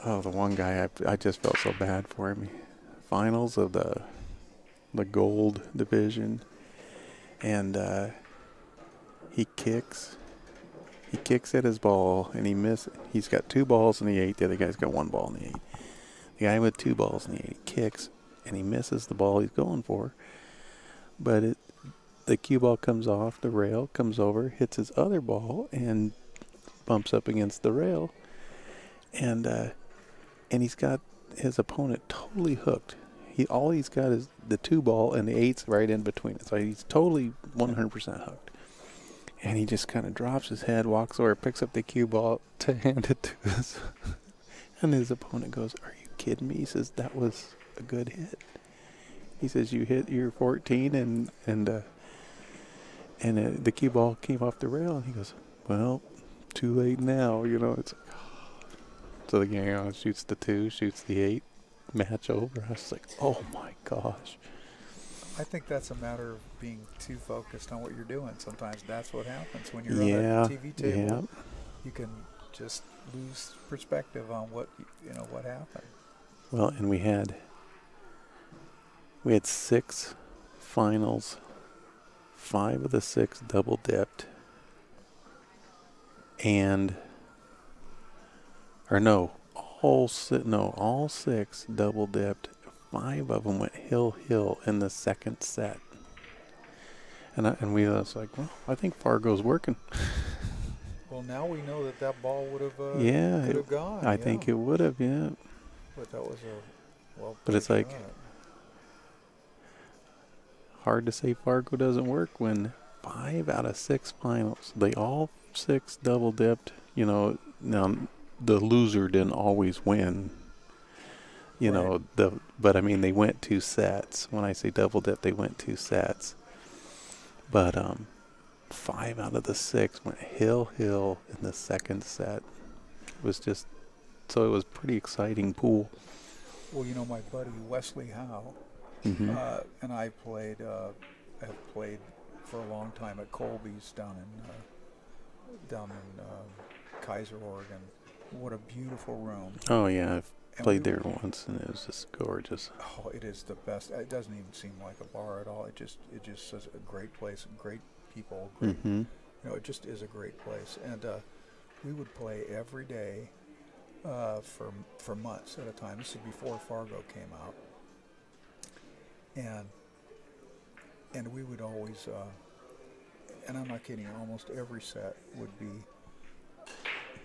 Oh, the one guy, I just felt so bad for him. Finals of the gold division, and he kicks at his ball, and he misses. He's got 2 balls in the 8. The other guy's got 1 ball in the 8. The guy with 2 balls in the 8, he kicks, and he misses the ball he's going for. But the cue ball comes off the rail, comes over, hits his other ball, and bumps up against the rail. And he's got his opponent totally hooked. All he's got is the 2 ball, and the 8's right in between it. So he's totally 100% hooked. And he just kind of drops his head, walks over, picks up the cue ball to hand it to us. And his opponent goes, "Are you kidding me?" He says, "That was a good hit." He says, "You hit your 14 and the cue ball came off the rail." And he goes, "Well, too late now." You know, it's like, so the guy shoots the 2, shoots the 8, match over. I was like, oh my gosh. I think that's a matter of being too focused on what you're doing. Sometimes that's what happens when you're on a TV table. Yeah. You can just lose perspective on what happened. Well, and we had 6 finals. 5 of the 6 double dipped, all 6 double dipped. 5 of them went hill in the second set, and we was like, well, I think Fargo's working. Well, now we know that that ball would have Yeah, could have gone. I think it would have, yeah. But that was a well. But it's like shot. hard to say Fargo doesn't work when 5 out of 6 finals, they all 6 double dipped. You know, now the loser didn't always win. You know, but I mean they went 2 sets. When I say double dip, they went 2 sets. But 5 out of the 6 went hill in the second set. It was just so it was pretty exciting pool. Well, you know, my buddy Wesley Howe and I played. Have played for a long time at Colby's down in Kaiser, Oregon. What a beautiful room! Oh yeah, I've played there once, and it was just gorgeous. Oh, it is the best. It doesn't even seem like a bar at all. It just is a great place, great people. Great, you know, it just is a great place. And we would play every day for months at a time. This is before Fargo came out, and we would always, and I'm not kidding, almost every set would be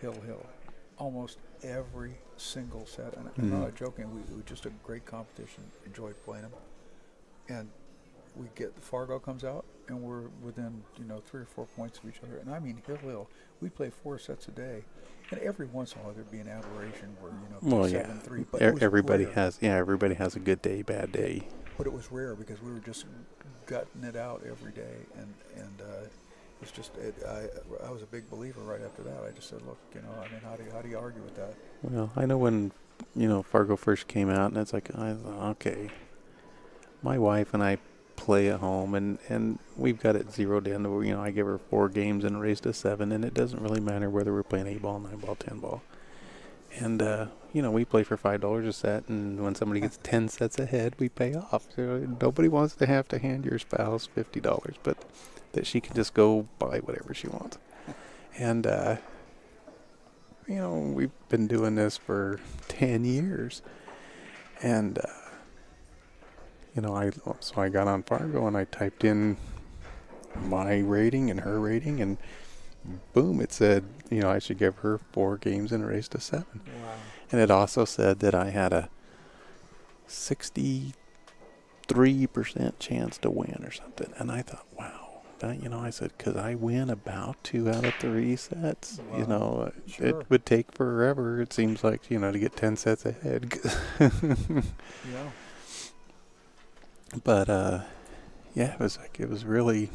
hill. Almost every single set, and I'm not joking. We just a great competition. Enjoyed playing them, and we get the Fargo comes out, and we're within 3 or 4 points of each other. And I mean hill. We play 4 sets a day, and every once in a while there'd be an aberration where 7-3. But everybody rare. Everybody has a good day, bad day. But it was rare because we were just gutting it out every day, and it's just I was a big believer right after that. I just said, look, I mean, how do you argue with that? Well, I know when Fargo first came out, and it's like I thought, okay, my wife and I play at home, and we've got it zeroed in. I give her 4 games and raised to 7, and it doesn't really matter whether we're playing 8 ball, 9 ball, 10 ball. And we play for $5 a set, and when somebody gets 10 sets ahead, we pay off. So nobody wants to have to hand your spouse $50, but that she can just go buy whatever she wants. And we've been doing this for 10 years, and I got on Fargo and I typed in my rating and her rating, and boom, it said, I should give her 4 games and raise to 7. Wow. And it also said that I had a 63% chance to win or something. And I thought, wow. I said, because I win about 2 out of 3 sets. Wow. Sure. It would take forever, it seems like, to get 10 sets ahead. Yeah. But, it was really...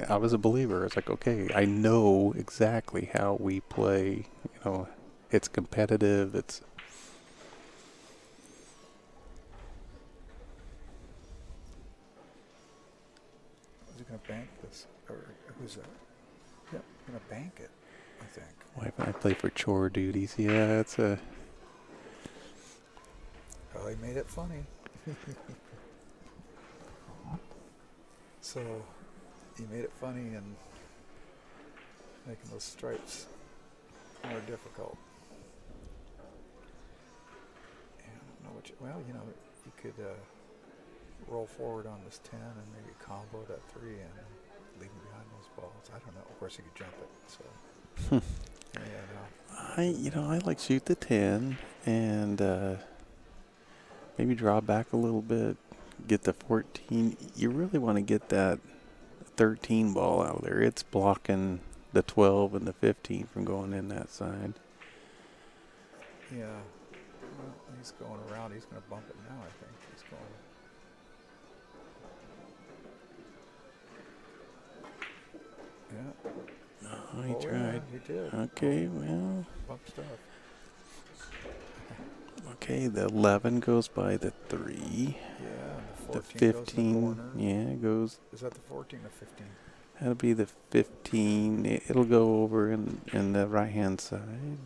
I was a believer. It's like, okay, I know exactly how we play. It's competitive. It's Is it going to bank this, or who's that? Yeah, going to bank it, I think. wife and I play for chore duties. Yeah, it's a. Oh, he made it funny. So. He made it funny and making those stripes more difficult. And I don't know you could roll forward on this 10 and maybe combo that 3 and leave him behind those balls. I don't know. Of course, you could jump it. So, I like shoot the 10 and maybe draw back a little bit, get the 14. You really want to get that 13 ball out of there. It's blocking the 12 and the 15 from going in that side. Yeah. Well, he's going around. He's going to bump it now, I think. He's going. Yeah. Oh, he tried. Yeah, he did. Okay, well. Bump stuff. Okay, the 11 goes by the 3. Yeah, The 15, goes. Is that the 14 or 15? That'll be the 15. It'll go over in the right-hand side.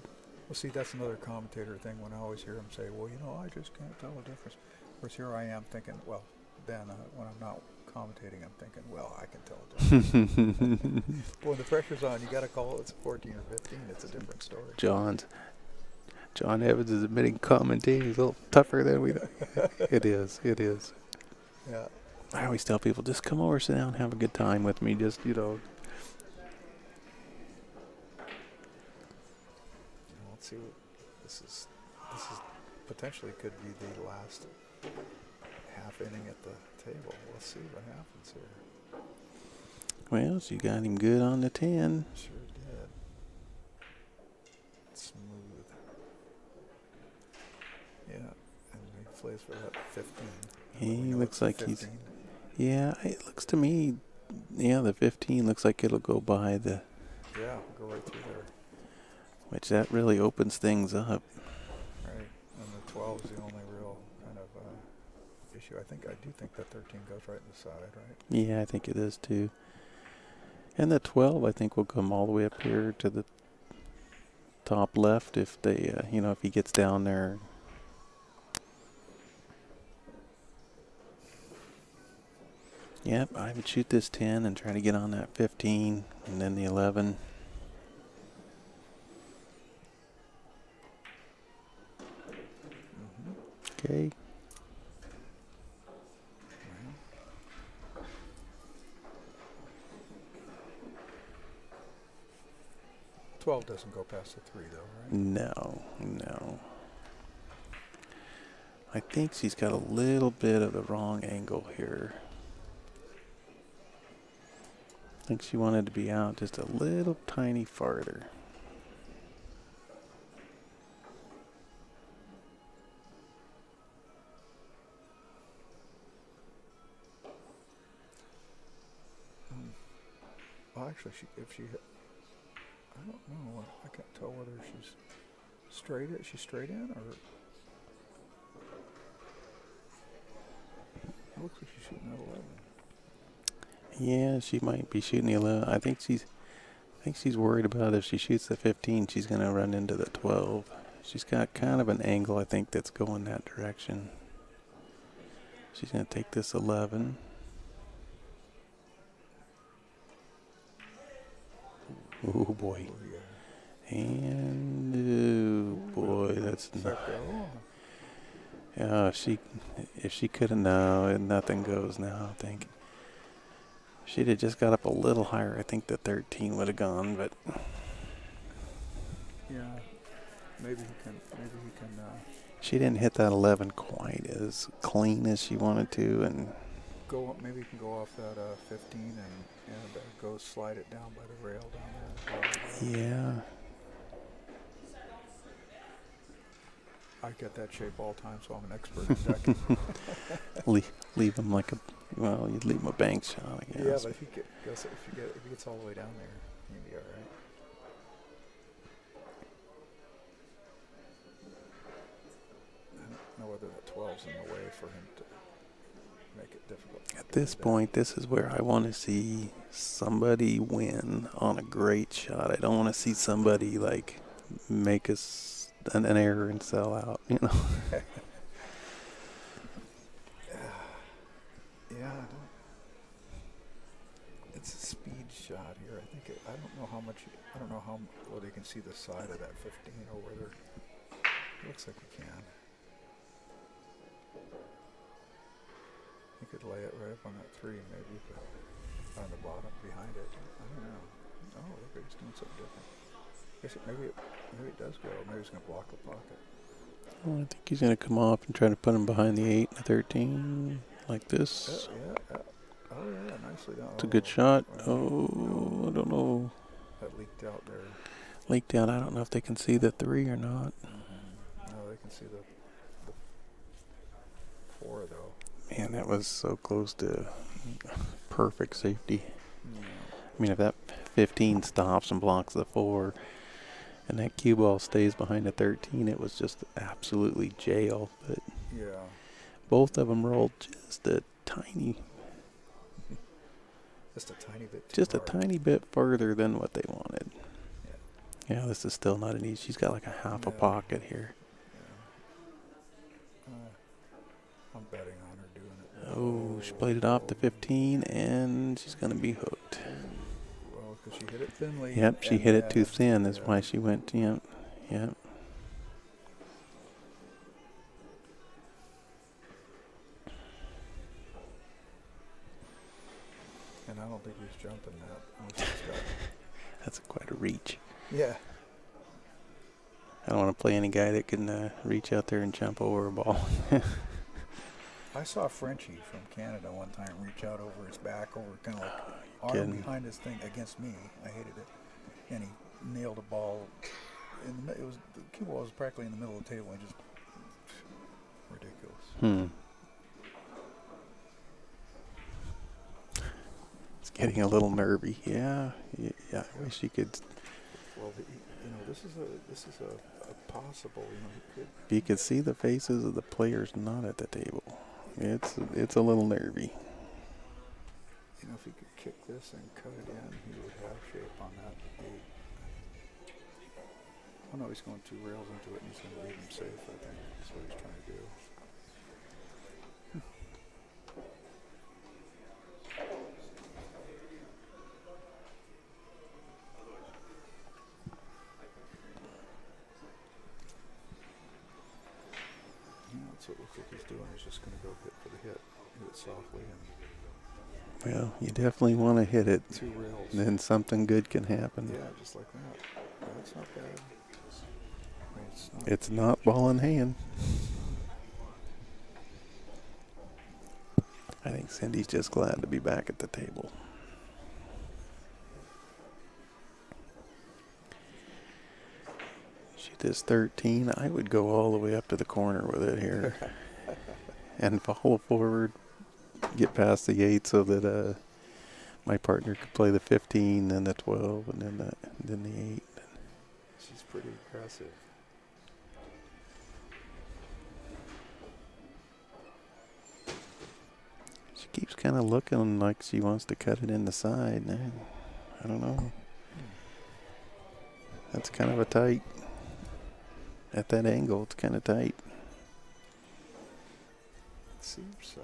Well, see, that's another commentator thing when I always hear him say, well, I just can't tell the difference. Of course, here I am thinking, well, then when I'm not commentating, I'm thinking, well, I can tell the difference. But when the pressure's on, you got to call it. It's 14 or 15. It's a different story. John Evans is admitting commentating is a little tougher than we thought. It is. Yeah. I always tell people, just come over, sit down, have a good time with me. Just, see what this is potentially could be the last half inning at the table. Let's see what happens here. Well, she got him good on the 10. Sure did. Smooth. Yeah, and he plays for that 15. He looks like 15. he's. Yeah, it looks to me. Yeah, the 15 looks like it'll go by the. Yeah, go right through there. Which that really opens things up. Right, and the 12 is the only real kind of issue. I do think that 13 goes right in the side, right? Yeah, I think it is too. And the 12, I think, will come all the way up here to the top left if they, if he gets down there. Yep, I would shoot this 10 and try to get on that 15 and then the 11. Okay. 12 doesn't go past the 3, though, right? No. I think she's got a little bit of the wrong angle here. I think she wanted to be out just a little tiny farther. Well, actually, if she hit, I don't know. I can't tell whether she's straight. Is she straight in, or it looks like she's shooting at 11. Yeah, she might be shooting the 11. I think she's worried about if she shoots the 15, she's going to run into the 12. She's got kind of an angle, I think, that's going that direction. She's going to take this 11. Oh boy. And oh boy, that's not. Yeah, if she could have, no, nothing goes now, I think. If she'd have just got up a little higher, I think the 13 would have gone, but. Yeah, maybe he can. She didn't hit that 11 quite as clean as she wanted to, and. Go up, maybe he can go off that 15 and go slide it down by the rail down there. Yeah. I get that shape all the time, so I'm an expert in decking. leave him like you'd leave him a bank shot, I guess. Yeah, but if he gets all the way down there, he'd be all right. I don't know whether the 12's in the way for him to make it difficult. At this point, this is where I want to see somebody win on a great shot. I don't want to see somebody like make us an error and sell out, Yeah, it's a speed shot here. I don't know how much. I don't know whether you can see the side of that 15 or whether it looks like you can. You could lay it right up on that 3, maybe, but on the bottom behind it. I don't know. Oh, look, he's doing something different. Maybe it does go. Maybe he's going to block the pocket. Well, I think he's going to come off and try to put him behind the 8 and the 13 like this. Yeah. Oh, yeah, nicely done. It's a good shot. No. I don't know. That leaked out there. Leaked out. I don't know if they can see the 3 or not. No, they can see the 4, though. Man, that was so close to perfect safety. Yeah. I mean, if that 15 stops and blocks the 4 and that cue ball stays behind the 13, it was just absolutely jail. But Yeah. both of them rolled just a tiny bit too just hard. a tiny bit further than what they wanted. Yeah, this is still not an easy. She's got like a half a pocket here. Yeah. I'm betting on her doing it. Oh, she played it off the 15, and she's going to be hooked. Well, because she hit it thinly. Yep, she hit it too thin. That's why she went, yep. And I don't think he's jumping that. That's quite a reach. Yeah. don't want to play any guy that can reach out there and jump over a ball. I saw Frenchie from Canada one time reach out over his back, over kind of like arm Kidding. behind his thing against me. I hated it, and he nailed a ball. It was the cue ball was practically in the middle of the table, and just ridiculous. It's getting a little nervy. Yeah. I wish you could. Well, this is a possible. If you could see the faces of the players not at the table, it's a little nervy. If he could kick this and cut it in, he would have shape on that 8. Oh no, he's going 2 rails into it, and he's going to leave him safe. I think that's what he's trying to do. That's what it looks like he's doing. He's just going to go hit for the hit it softly, and Well, you definitely want to hit it. 2 rails. Then something good can happen. Yeah, just like that. That's not bad. I mean, It's not ball in hand. I think Cindy's just glad to be back at the table. She does 13. I would go all the way up to the corner with it here. And follow forward, get past the 8 so that my partner could play the 15, then the 12, and then the 8. She's pretty aggressive. She keeps kind of looking like she wants to cut it in the side. I don't know. That's kind of a tight. At that angle, it's kind of tight. It seems so.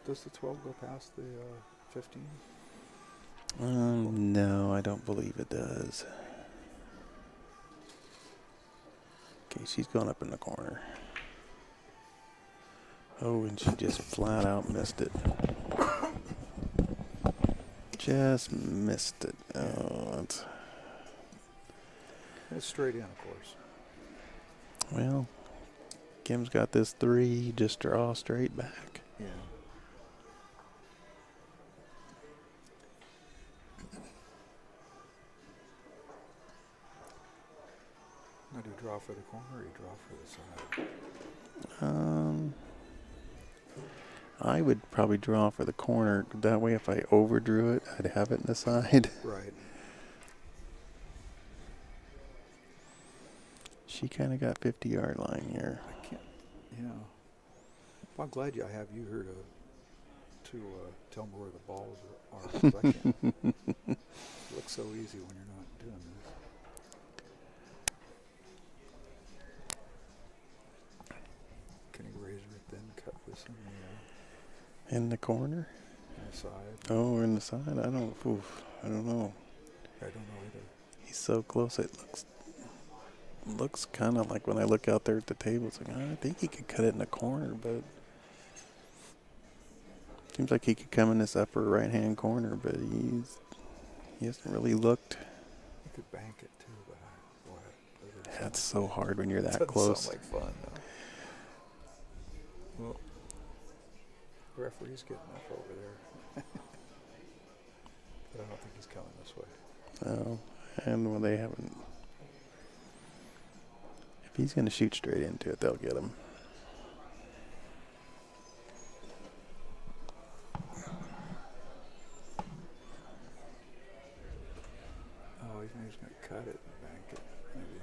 Does the 12 go past the 15? No, I don't believe it does. Okay, she's going up in the corner. Oh, and she just flat out missed it. Just missed it. Oh, It's straight in, of course. well, Kim's got this 3. Just draw straight back. Yeah. Now, do you draw for the corner or you draw for the side? I would probably draw for the corner. That way, if I overdrew it, I'd have it in the side. Right. She kind of got 50-yard line here. I can't. Yeah. Well, I'm glad I have you here to tell me where the balls are. 'Cause I can't. It looks so easy when you're not doing this. Can you razor it then? Cut this In the corner? in the side. Oh, in the side? I don't know. I don't know either. He's so close. It looks kind of like when I look out there at the table, it's like, I think he could cut it in the corner, but seems like he could come in this upper right-hand corner, but he hasn't really looked. You could bank it too, but That's so hard when you're that doesn't close. sound like fun, though. Well, the referee's getting up over there. But I don't think he's coming this way. Oh, and when they haven't. If he's going to shoot straight into it, they'll get him. Oh, he's going to cut it and bank it, maybe.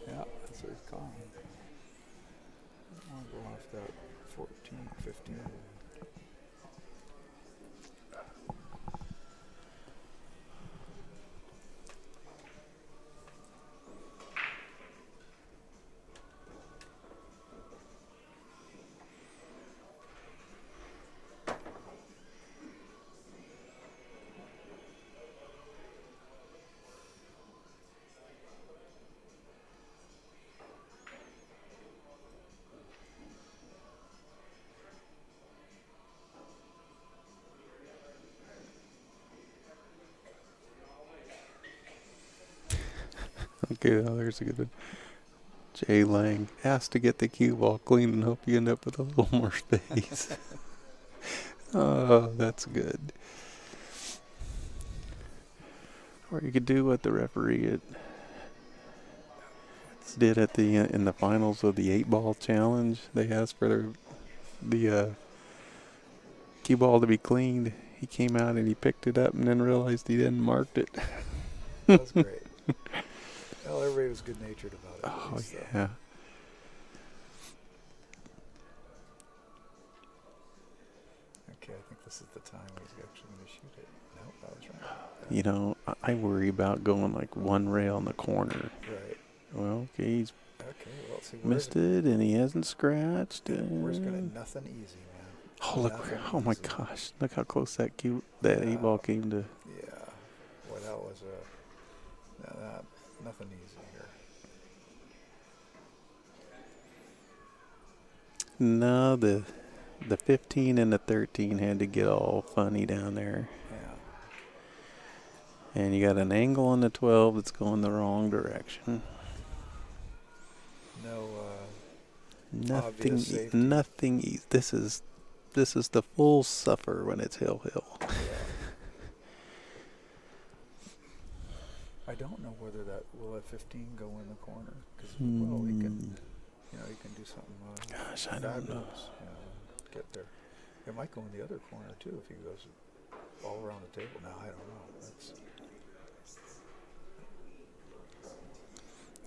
Yeah, that's what he's calling. I want to go off that 14, 15. Okay, now there's a good one. Jay Lang, ask to get the cue ball clean and hope you end up with a little more space. Oh, that's good. Or you could do what the referee did at the in the finals of the 8-ball challenge. They asked for the cue ball to be cleaned. He came out and he picked it up and then realized he hadn't marked it. That was great. Well, everybody was good-natured about it. Oh, least, yeah. Okay, I think this is the time he's actually going to shoot it. Nope, I was right. You know, I worry about going like one rail in the corner. Right. Well, okay, he's Okay, well, let's see. missed it and he hasn't scratched. We're going to nothing easy, man. Oh, look! Nothing Oh my easy. gosh! Look how close that 8-ball came to. Yeah. Boy, that was nothing easy here. No, the 15 and the 13 had to get all funny down there. Yeah. And you got an angle on the 12 that's going the wrong direction. No. Nothing. Obvious safety. Nothing. This is the full suffer when it's hill. Yeah. I don't know whether will that 15 go in the corner because well, he can do something. Gosh, I don't know. Get there. It might go in the other corner too if he goes all around the table. No, I don't know.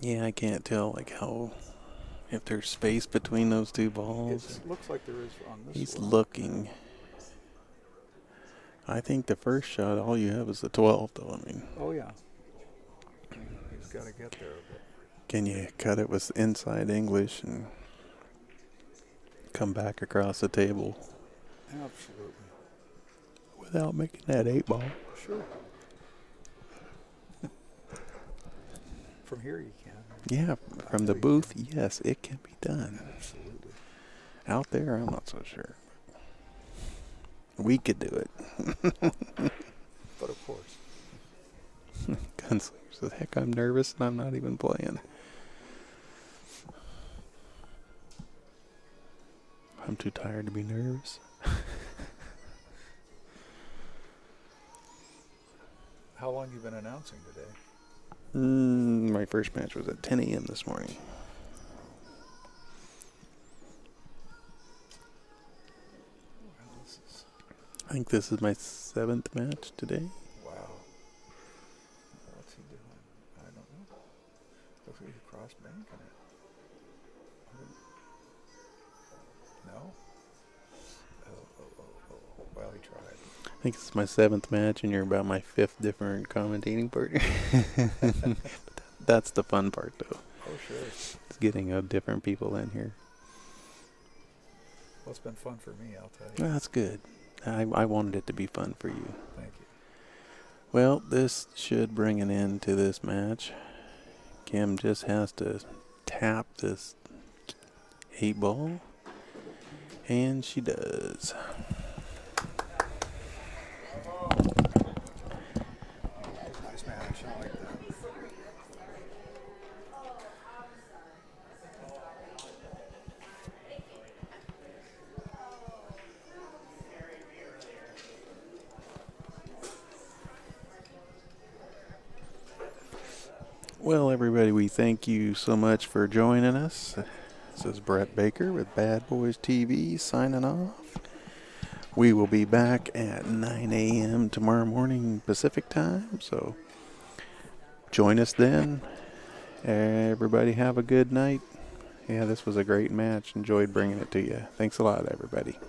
Yeah, I can't tell like how if there's space between those two balls. It looks like there is on this. He's one. looking. I think the first shot, all you have is the 12, though. I mean. Oh yeah. He's got to get there. But Can you cut it with inside English and come back across the table absolutely. without making that 8-ball? Sure. From here you can. Yeah, from the booth, yes, it can be done. Absolutely. Out there, I'm not so sure. We could do it. But of course. Gunslinger says, heck, I'm nervous and I'm not even playing. I'm too tired to be nervous. How long you been announcing today? My first match was at 10 a.m. this morning. I think this is my 7th match today. Wow. What's he doing? I don't know. Looks like he crossed banking it. No? Oh. Well, he tried. I think it's my 7th match, and you're about my 5th different commentating partner. That's the fun part, though. Oh, sure. It's getting different people in here. Well, it's been fun for me, I'll tell you. Well, that's good. I wanted it to be fun for you. Thank you. Well, this should bring an end to this match. Kim just has to tap this 8-ball, and she does. Nice match. I like that. Well, everybody, we thank you so much for joining us. This is Brett Baker with Bad Boys TV signing off. We will be back at 9 a.m. tomorrow morning Pacific time, so join us then. Everybody have a good night. Yeah, this was a great match. Enjoyed bringing it to you. Thanks a lot, everybody.